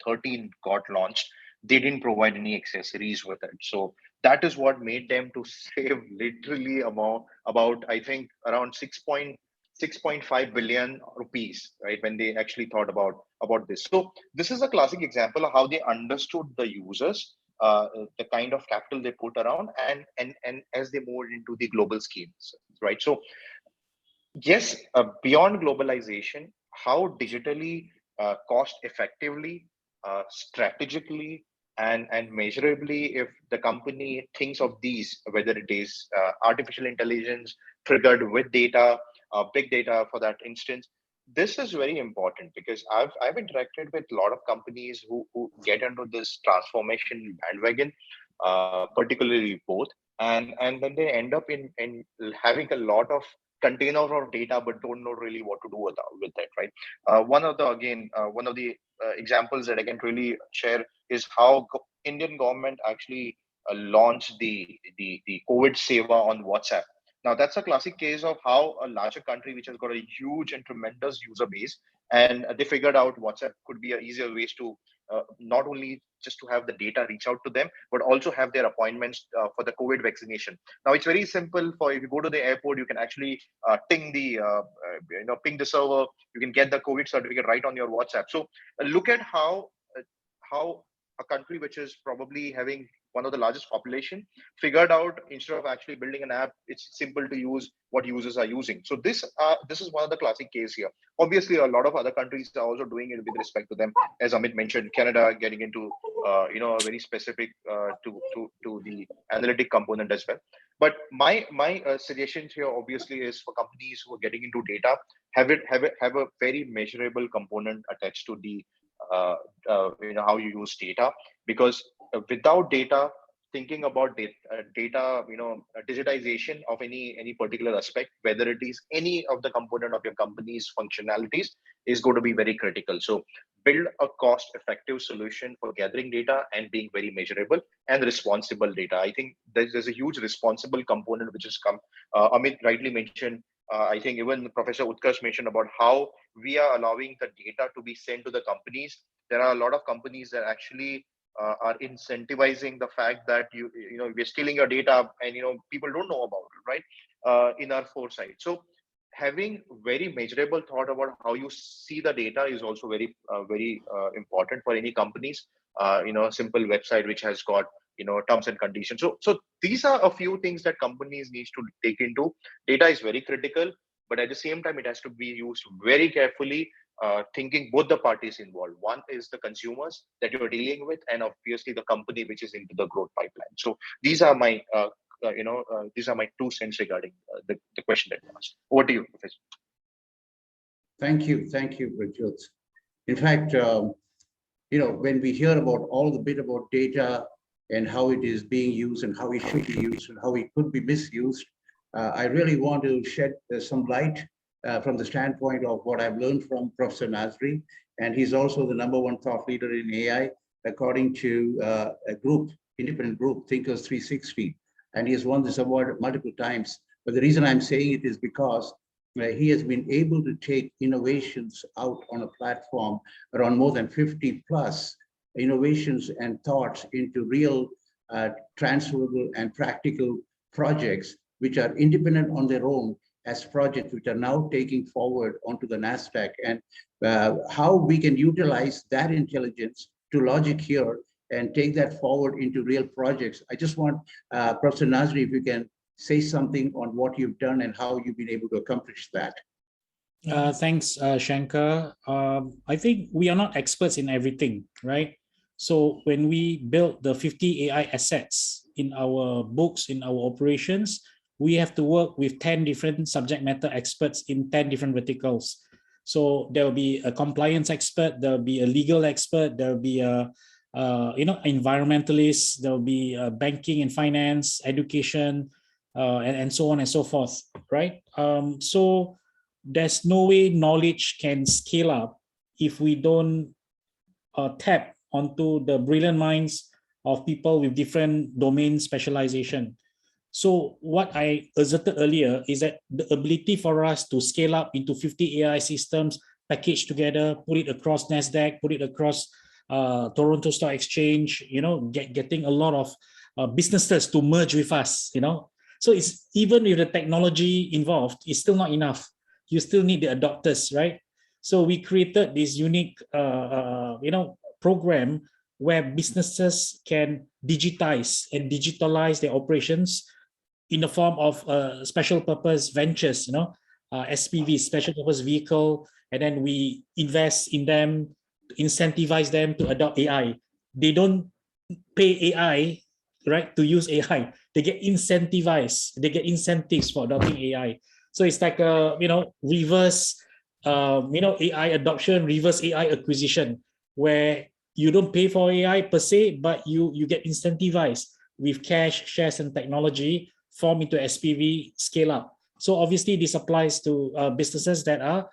Speaker 1: 13 got launched, they didn't provide any accessories with it. So that is what made them to save literally about I think around 6.5 billion rupees, right? When they actually thought about this. So this is a classic example of how they understood the users, the kind of capital they put around, and as they moved into the global schemes, right? So yes, beyond globalization, how digitally, cost effectively, strategically, and measurably, if the company thinks of these, whether it is artificial intelligence triggered with data, big data for that instance, this is very important because I've interacted with a lot of companies who get into this transformation bandwagon, particularly both, and then they end up in having a lot of container of data but don't know really what to do with it, right? One of the examples that I can really share is how Indian government actually launched the COVID Seva on WhatsApp. Now that's a classic case of how a larger country which has got a huge and tremendous user base, and they figured out WhatsApp could be an easier ways to not only just to have the data reach out to them, but also have their appointments for the COVID vaccination. Now it's very simple. For if you go to the airport, you can actually ping the server. You can get the COVID certificate right on your WhatsApp. So look at how a country which is probably having one of the largest population figured out, instead of actually building an app, it's simple to use what users are using. So this is one of the classic case here. Obviously, a lot of other countries are also doing it with respect to them. As Amit mentioned, Canada getting into a very specific to the analytic component as well. But my suggestion here obviously is for companies who are getting into data, have a very measurable component attached to the how you use data, because without data, thinking about data, digitization of any particular aspect, whether it is any of the component of your company's functionalities, is going to be very critical. So build a cost-effective solution for gathering data and being very measurable and responsible data. I think there's a huge responsible component which has come. Amit rightly mentioned. I think even Professor Utkarsh mentioned about how we are allowing the data to be sent to the companies. There are a lot of companies that actually are incentivizing the fact that we're stealing your data, and people don't know about it, right? In our foresight. So having very measurable thought about how you see the data is also very important for any companies. Simple website which has got terms and conditions. So these are a few things that companies needs to take into. Data is very critical, but at the same time it has to be used very carefully, thinking both the parties involved. One is the consumers that you're dealing with, and obviously the company which is into the growth pipeline. So these are my these are my 2 cents regarding the question that you asked. Over to you, Professor.
Speaker 4: Thank you, Pradyot. In fact, when we hear about all the bit about data and how it is being used and how it should be used and how it could be misused, I really want to shed some light from the standpoint of what I've learned from Professor Nazri. And he's also the #1 thought leader in AI, according to a group, independent group, Thinkers 360. And he has won this award multiple times. But the reason I'm saying it is because he has been able to take innovations out on a platform, around more than 50 plus innovations and thoughts, into real transferable and practical projects, which are independent on their own, as projects which are now taking forward onto the NASDAQ, and how we can utilize that intelligence to logic here and take that forward into real projects. I just want Professor Nasri, if you can say something on what you've done and how you've been able to accomplish that.
Speaker 6: Thanks, Shankar. I think we are not experts in everything, right? So when we build the 50 AI assets in our books, in our operations, we have to work with 10 different subject matter experts in 10 different verticals. So there will be a compliance expert, there will be a legal expert, there will be a environmentalist, there will be banking and finance, education, and so on and so forth, right? So there's no way knowledge can scale up if we don't tap onto the brilliant minds of people with different domain specialization. So what I asserted earlier is that the ability for us to scale up into 50 AI systems, package together, put it across NASDAQ, put it across Toronto Stock Exchange, getting a lot of businesses to merge with us, So it's even with the technology involved, it's still not enough. You still need the adopters, right? So we created this unique, program where businesses can digitalize their operations in the form of special purpose ventures, SPV, special purpose vehicle, and then we invest in them, incentivize them to adopt AI. They don't pay AI, right, to use AI. They get incentivized. They get incentives for adopting AI. So it's like a reverse AI adoption, reverse AI acquisition, where you don't pay for AI per se, but you get incentivized with cash, shares, and technology, form into SPV, scale up. So obviously this applies to businesses that are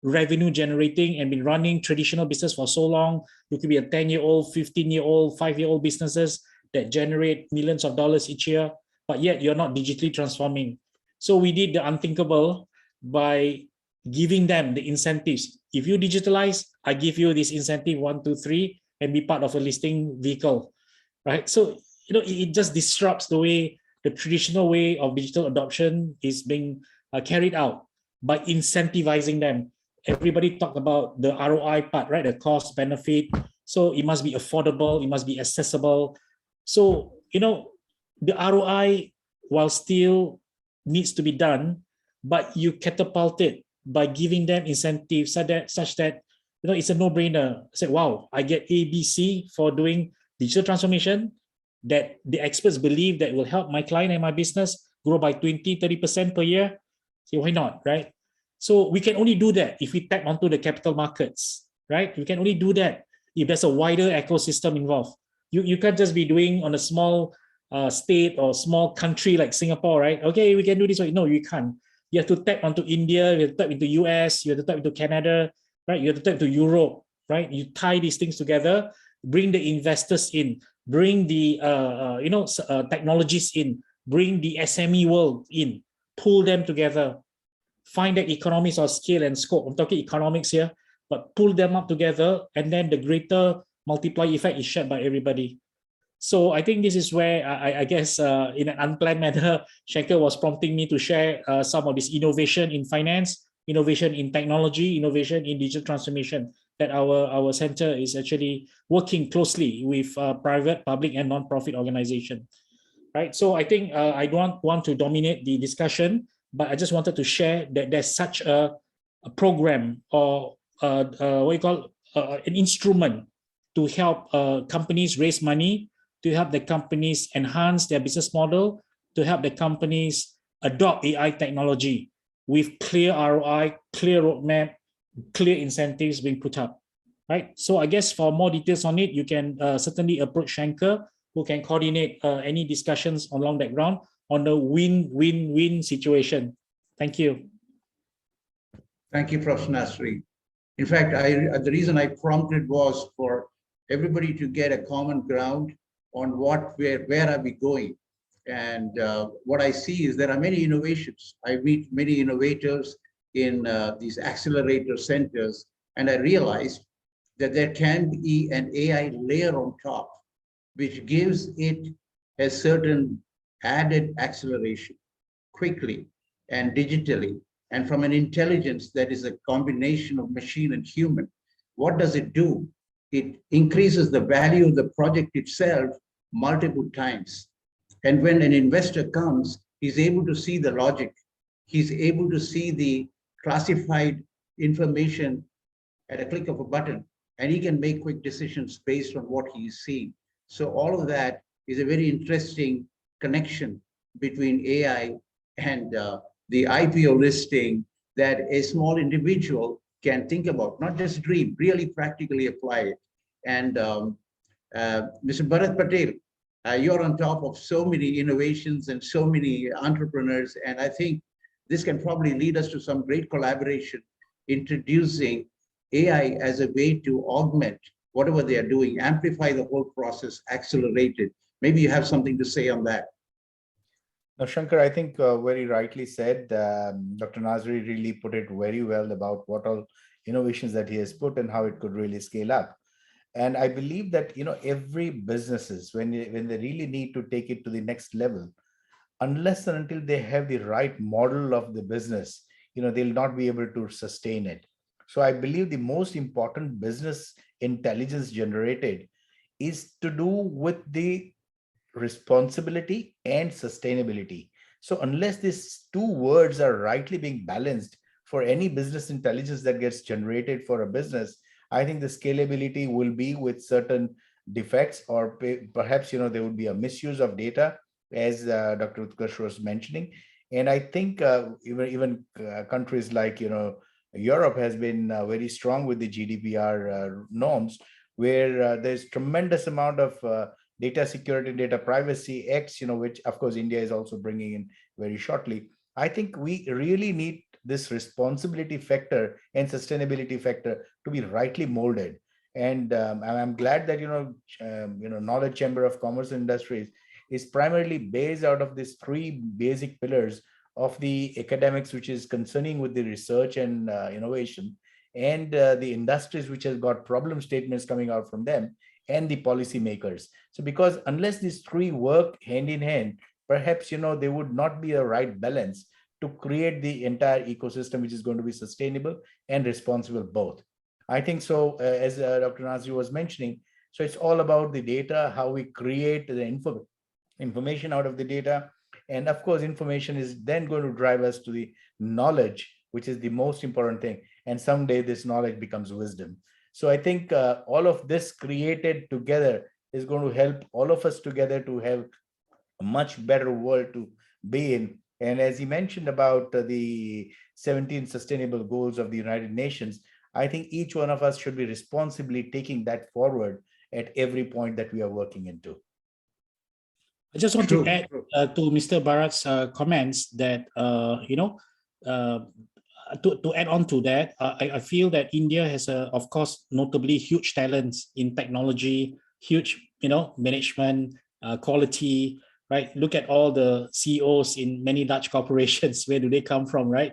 Speaker 6: revenue generating and been running traditional business for so long. You could be a 10-year-old, 15-year-old, 5-year-old businesses that generate millions of dollars each year, but yet you're not digitally transforming. So we did the unthinkable by giving them the incentives. If you digitalize, I give you this incentive 1, 2, 3, and be part of a listing vehicle, right? So it just disrupts the traditional way of digital adoption is being carried out by incentivizing them. Everybody talked about the ROI part, right? The cost benefit. So it must be affordable, it must be accessible. So the ROI, while still needs to be done, but you catapult it by giving them incentives such that it's a no-brainer. Say, wow, I get ABC for doing digital transformation that the experts believe that will help my client and my business grow by 20-30% per year. So why not, right? So we can only do that if we tap onto the capital markets, right? We can only do that if there's a wider ecosystem involved. You can't just be doing on a small state or small country like Singapore, right? Okay, we can do this. No, you can't. You have to tap onto India, you have to tap into US, you have to tap into Canada, right? You have to tap into Europe, right? You tie these things together, bring the investors in, bring the technologies in, bring the SME world in, pull them together, find that economies of scale and scope. I'm talking economics here, but pull them up together, and then the greater multiplier effect is shared by everybody. So I think this is where I guess in an unplanned manner, Shankar was prompting me to share some of this innovation in finance, innovation in technology, innovation in digital transformation that our center is actually working closely with private, public, and non-profit organizations. Right. So I think I don't want to dominate the discussion, but I just wanted to share that there's such a program or what you call an instrument to help companies raise money, to help the companies enhance their business model, to help the companies adopt AI technology with clear ROI, clear roadmap, clear incentives being put up, right? So I guess for more details on it, you can certainly approach Shankar, who can coordinate any discussions along that ground on the win-win-win situation. Thank you.
Speaker 4: Thank you, Professor Nasri. In fact, the reason I prompted was for everybody to get a common ground on where are we going. And what I see is there are many innovations. I meet many innovators in these accelerator centers, and I realized that there can be an AI layer on top, which gives it a certain added acceleration quickly. and digitally, and from an intelligence that is a combination of machine and human, what does it do? It increases the value of the project itself multiple times. And when an investor comes, he's able to see the logic. He's able to see the classified information at a click of a button, and he can make quick decisions based on what he's seeing. So all of that is a very interesting connection between AI and the IPO listing that a small individual can think about, not just dream, really practically apply it. And Mr. Bharat Patel, you're on top of so many innovations and so many entrepreneurs, and I think this can probably lead us to some great collaboration, introducing AI as a way to augment whatever they are doing, amplify the whole process, accelerate it. Maybe you have something to say on that.
Speaker 2: Now, Shankar, I think very rightly said, Dr. Nazri really put it very well about what all innovations that he has put and how it could really scale up. And I believe that, every businesses, when they really need to take it to the next level, unless and until they have the right model of the business, they'll not be able to sustain it. So I believe the most important business intelligence generated is to do with the responsibility and sustainability. So unless these two words are rightly being balanced for any business intelligence that gets generated for a business, I think the scalability will be with certain defects, or perhaps, there would be a misuse of data, as Dr. Utkarsh was mentioning. And I think even countries like, Europe has been very strong with the GDPR norms, where there's tremendous amount of data security, data privacy X, which of course India is also bringing in very shortly. I think we really need this responsibility factor and sustainability factor to be rightly molded. And I'm glad that, Knowledge Chamber of Commerce and Industries is primarily based out of these three basic pillars of the academics, which is concerning with the research and innovation, and the industries, which has got problem statements coming out from them, and the policymakers. So because unless these three work hand in hand, perhaps, there would not be a right balance to create the entire ecosystem, which is going to be sustainable and responsible both. I think so, as Dr. Nazri was mentioning, so it's all about the data, how we create the information out of the data. And of course, information is then going to drive us to the knowledge, which is the most important thing. And someday this knowledge becomes wisdom. So I think all of this created together is going to help all of us together to have a much better world to be in. And as he mentioned about the 17 sustainable goals of the United Nations, I think each one of us should be responsibly taking that forward at every point that we are working into.
Speaker 6: I just want to add to Mr. Bharat's comments that, to add on to that, I feel that India has, of course, notably huge talents in technology, huge, management, quality, right? Look at all the CEOs in many large corporations. Where do they come from, right?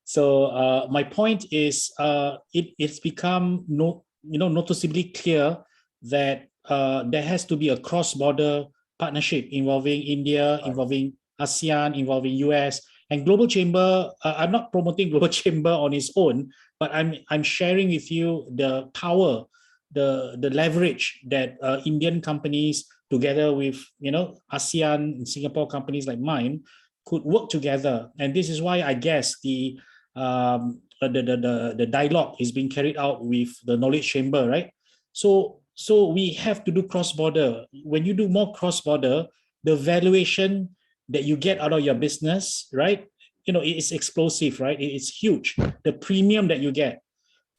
Speaker 6: So my point is, it's become noticeably clear that there has to be a cross-border partnership involving India, involving ASEAN, involving US, and Global Chamber. I'm not promoting Global Chamber on its own, but I'm sharing with you the power, the leverage that Indian companies, together with ASEAN and Singapore companies like mine, could work together. And this is why I guess the dialogue is being carried out with the Knowledge Chamber, right? So we have to do cross-border. When you do more cross-border, the valuation that you get out of your business, right? It's explosive, right? It's huge. The premium that you get,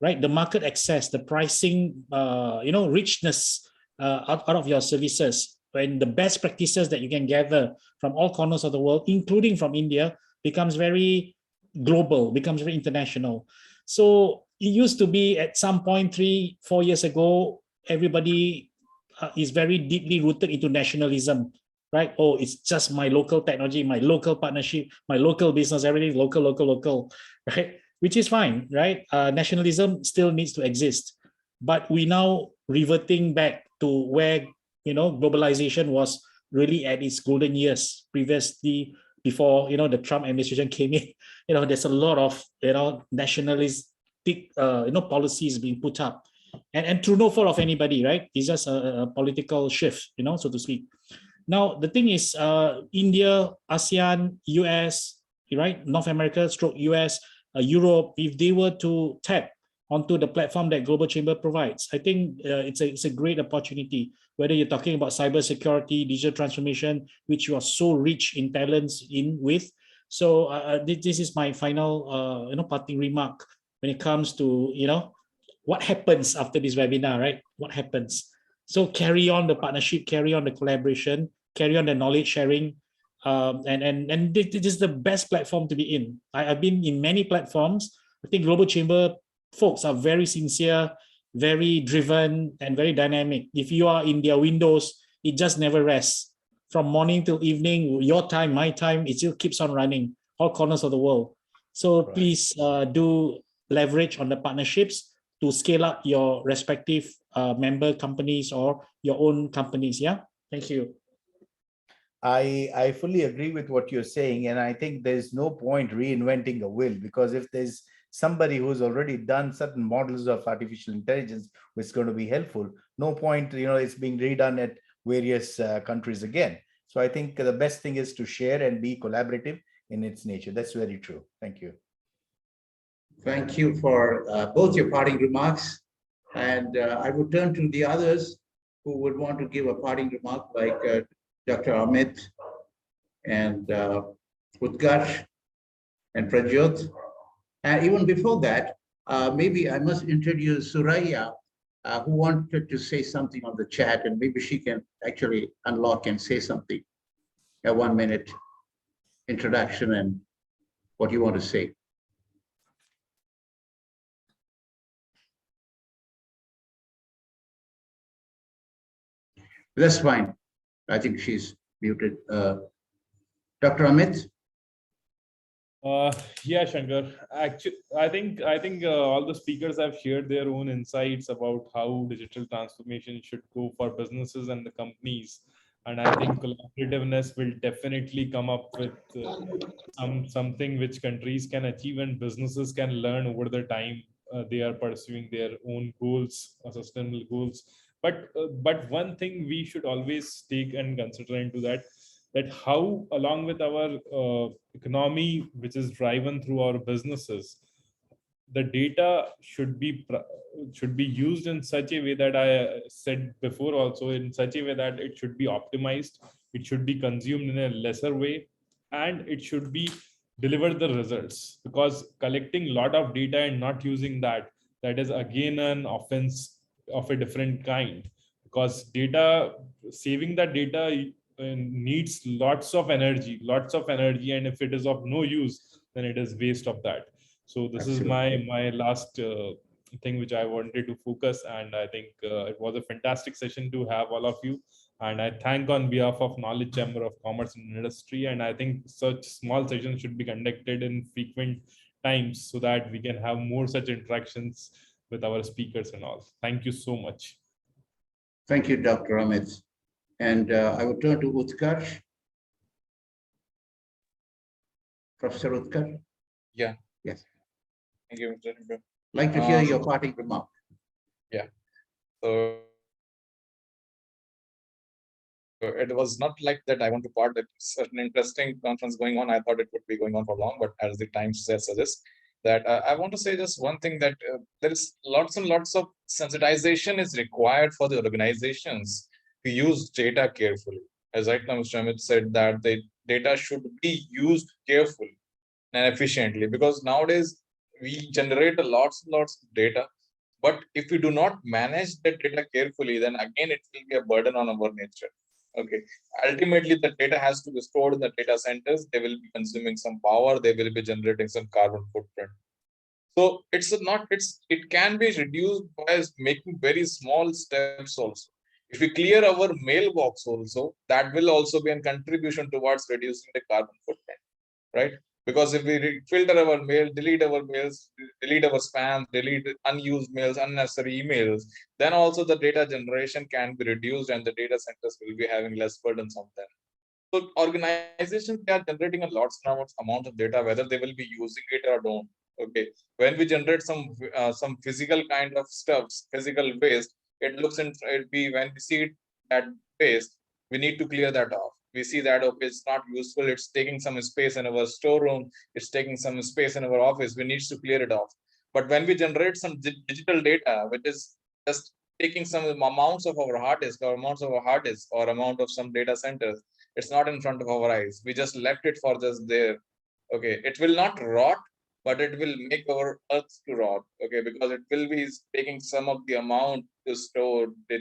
Speaker 6: right? The market access, the pricing, richness out of your services, and the best practices that you can gather from all corners of the world, including from India, becomes very global, becomes very international. So it used to be at some point 3-4 years ago, everybody is very deeply rooted into nationalism, right? Oh, it's just my local technology, my local partnership, my local business, everything local, right? Which is fine, right? Nationalism still needs to exist, but we now reverting back to where globalization was really at its golden years previously before, the Trump administration came in. There's a lot of, nationalistic, policies being put up, and through no fault of anybody, right? It's just a political shift, so to speak. Now, the thing is, India, ASEAN, US, right? North America, stroke US, Europe, if they were to tap onto the platform that Global Chamber provides, I think it's a great opportunity, whether you're talking about cybersecurity, digital transformation, which you are so rich in talents with. So this is my final, parting remark when it comes to, what happens after this webinar, right? What happens? So carry on the partnership, carry on the collaboration, carry on the knowledge sharing, and this is the best platform to be in. I've been in many platforms. I think Global Chamber folks are very sincere, very driven, and very dynamic. If you are in their windows, it just never rests. From morning till evening, your time, my time, it still keeps on running, all corners of the world. So please do leverage on the partnerships to scale up your respective member companies or your own companies. Yeah, thank you.
Speaker 2: I fully agree with what you're saying, and I think there's no point reinventing a wheel, because if there's somebody who's already done certain models of artificial intelligence which is going to be helpful, no point, it's being redone at various countries again. So I think the best thing is to share and be collaborative in its nature. That's very true. Thank you.
Speaker 4: Thank you for both your parting remarks. And I would turn to the others who would want to give a parting remark, like Dr. Amit and Utkarsh and Prajyot. And even before that, maybe I must introduce Suraya, who wanted to say something on the chat, and maybe she can actually unlock and say something. A 1-minute introduction and what you want to say. That's fine. I think she's muted. Dr. Amit?
Speaker 3: Yeah, Shankar. Actually, I think all the speakers have shared their own insights about how digital transformation should go for businesses and the companies. And I think collaborativeness will definitely come up with something which countries can achieve and businesses can learn over the time they are pursuing their own goals, sustainable goals. But one thing we should always take and consider into that how, along with our economy, which is driven through our businesses, the data should be used in such a way that I said before, also in such a way that it should be optimized, it should be consumed in a lesser way, and it should be deliver the results. Because collecting a lot of data and not using that is again an offense of a different kind, because saving that data needs lots of energy, and if it is of no use, then it is waste of that. So this Absolutely. Is my last thing which I wanted to focus, and I think it was a fantastic session to have all of you, and I thank on behalf of Knowledge Chamber of Commerce and Industry, and I think such small sessions should be conducted in frequent times so that we can have more such interactions with our speakers and all. Thank you so much.
Speaker 4: Thank you, Dr. Amit. And I will turn to Utkarsh. Professor Utkarsh?
Speaker 7: Yeah.
Speaker 4: Yes.
Speaker 7: Thank you, Mr. Shankar.
Speaker 4: Like to hear your parting remark.
Speaker 7: Yeah. So it was not like that I want to part that certain interesting conference going on. I thought it would be going on for long, but as the time suggests, that I want to say just one thing, that there is lots and lots of sensitization is required for the organizations to use data carefully. As right now, Mr. Amit said that the data should be used carefully and efficiently, because nowadays we generate lots and lots of data, but if we do not manage the data carefully, then again it will be a burden on our nature. Okay, ultimately the data has to be stored in the data centers. They will be consuming some power, they will be generating some carbon footprint. So it can be reduced by making very small steps also. If we clear our mailbox also, that will also be a contribution towards reducing the carbon footprint, right? Because if we filter our mail, delete our mails, delete our spam, delete unused mails, unnecessary emails, then also the data generation can be reduced and the data centers will be having less burdens on them. So organizations, they are generating a large amount of data, whether they will be using it or don't. Okay, when we generate some physical kind of stuff, physical waste, it looks in it be when we see that waste, we need to clear that off. We see that okay, it's not useful. It's taking some space in our storeroom. It's taking some space in our office. We need to clear it off. But when we generate some digital data, which is just taking some amounts of our hard disk or amounts of our hard disk or amount of some data centers, it's not in front of our eyes. We just left it for just there. Okay, it will not rot, but it will make our earth to rot. Okay, because it will be taking some of the amount to store the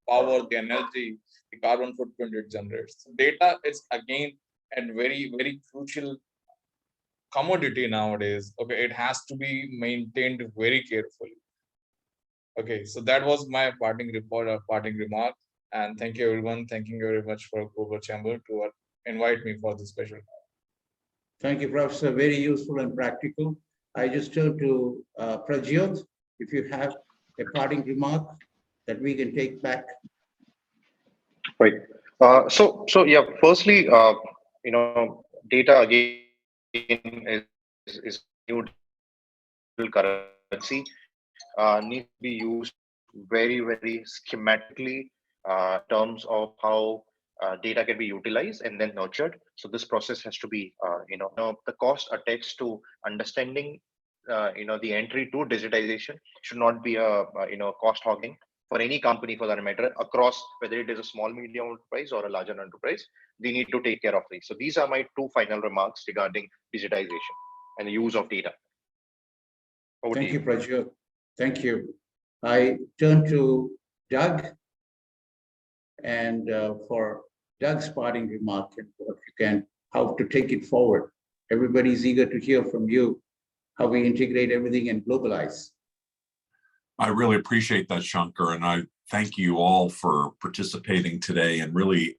Speaker 7: power, the energy, the carbon footprint it generates. So data is again a very crucial commodity nowadays. Okay, it has to be maintained very carefully. Okay, so that was my parting remark. And thank you everyone. Thank you very much for Global Chamber to invite me for this special.
Speaker 4: Thank you, Professor. Very useful and practical. I just turn to Pradyot, if you have a parting remark that we can take back.
Speaker 1: Right. So yeah, firstly, data again is new digital currency, needs to be used very schematically in terms of how data can be utilized and then nurtured. So this process has to be, the cost attached to understanding, the entry to digitization should not be a, cost hogging for any company for that matter, across whether it is a small, medium enterprise or a larger enterprise. They need to take care of these. So these are my two final remarks regarding digitization and the use of data. Over
Speaker 4: Thank
Speaker 1: to
Speaker 4: you, Pradyot. Thank you. I turn to Doug, and for Doug's parting remark and what you can, how to take it forward. Everybody's eager to hear from you, how we integrate everything and globalize.
Speaker 5: I really appreciate that, Shankar, and I thank you all for participating today and really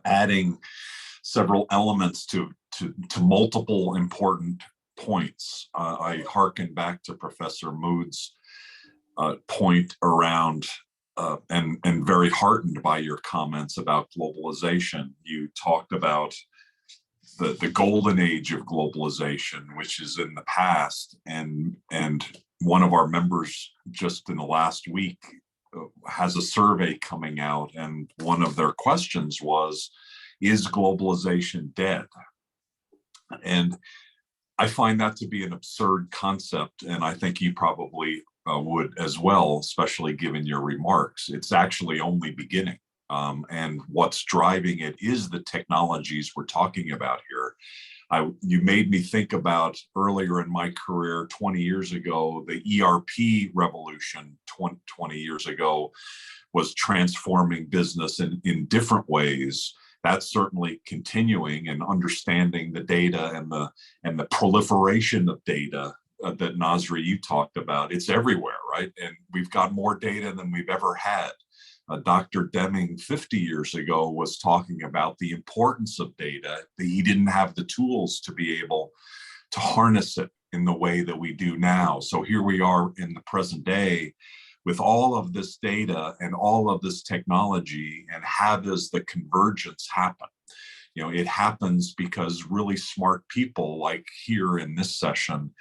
Speaker 5: adding several elements to multiple important points. I hearken back to Professor Mood's point around, and very heartened by your comments about globalization. You talked about the golden age of globalization, which is in the past, and one of our members just in the last week has a survey coming out, and one of their questions was, is globalization dead? And I find that to be an absurd concept, and I think you probably would as well, especially given your remarks. It's actually only beginning. And what's driving it is the technologies we're talking about here. You made me think about earlier in my career, 20 years ago, the ERP revolution 20 years ago was transforming business in different ways. That's certainly continuing, and understanding the data and the proliferation of data that Nasri, you talked about. It's everywhere, right? And we've got more data than we've ever had. Dr. Deming 50 years ago was talking about the importance of data. He didn't have the tools to be able to harness it in the way that we do now. So here we are in the present day with all of this data and all of this technology, and how does the convergence happen? It happens because really smart people, like here in this session,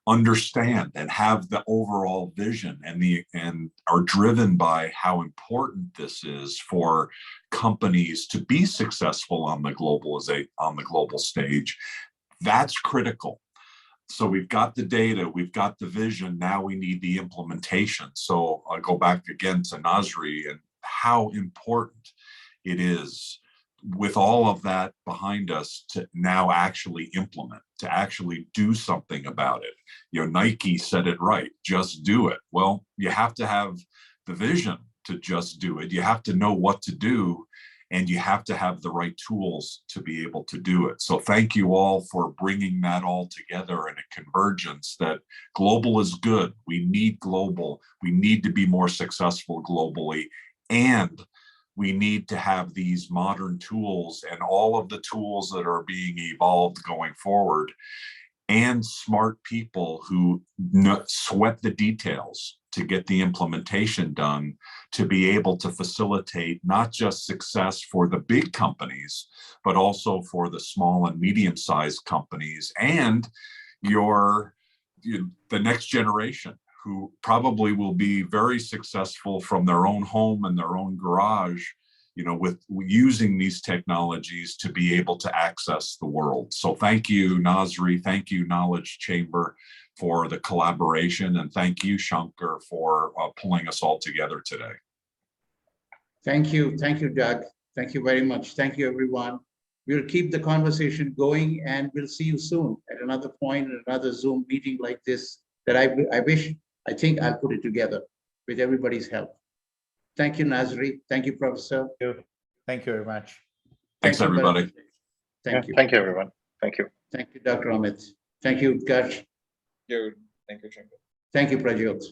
Speaker 5: understand and have the overall vision and are driven by how important this is for companies to be successful on the global stage. That's critical. So we've got the data, we've got the vision, now we need the implementation. So I'll go back again to Nasri and how important it is, with all of that behind us, to now actually implement, to actually do something about it. Nike said it right, just do it. Well, you have to have the vision to just do it. You have to know what to do, and you have to have the right tools to be able to do it. So thank you all for bringing that all together in a convergence that global is good. We need global. We need to be more successful globally. And we need to have these modern tools and all of the tools that are being evolved going forward, and smart people who sweat the details to get the implementation done, to be able to facilitate not just success for the big companies, but also for the small and medium-sized companies and the next generation, who probably will be very successful from their own home and their own garage, with using these technologies to be able to access the world. So thank you, Nasri. Thank you, Knowledge Chamber, for the collaboration. And thank you, Shankar, for pulling us all together today.
Speaker 4: Thank you. Thank you, Doug. Thank you very much. Thank you, everyone. We'll keep the conversation going, and we'll see you soon at another point, another Zoom meeting like this that I think I'll put it together with everybody's help. Thank you, Nasri. Thank you, Professor.
Speaker 2: Thank you very much.
Speaker 5: Thanks, everybody.
Speaker 4: Thank you.
Speaker 1: Thank you, everyone. Thank you.
Speaker 4: Thank you, Dr. Amit. Thank you, Garsh.
Speaker 7: Thank you, Shankar.
Speaker 4: Thank you, Prajot.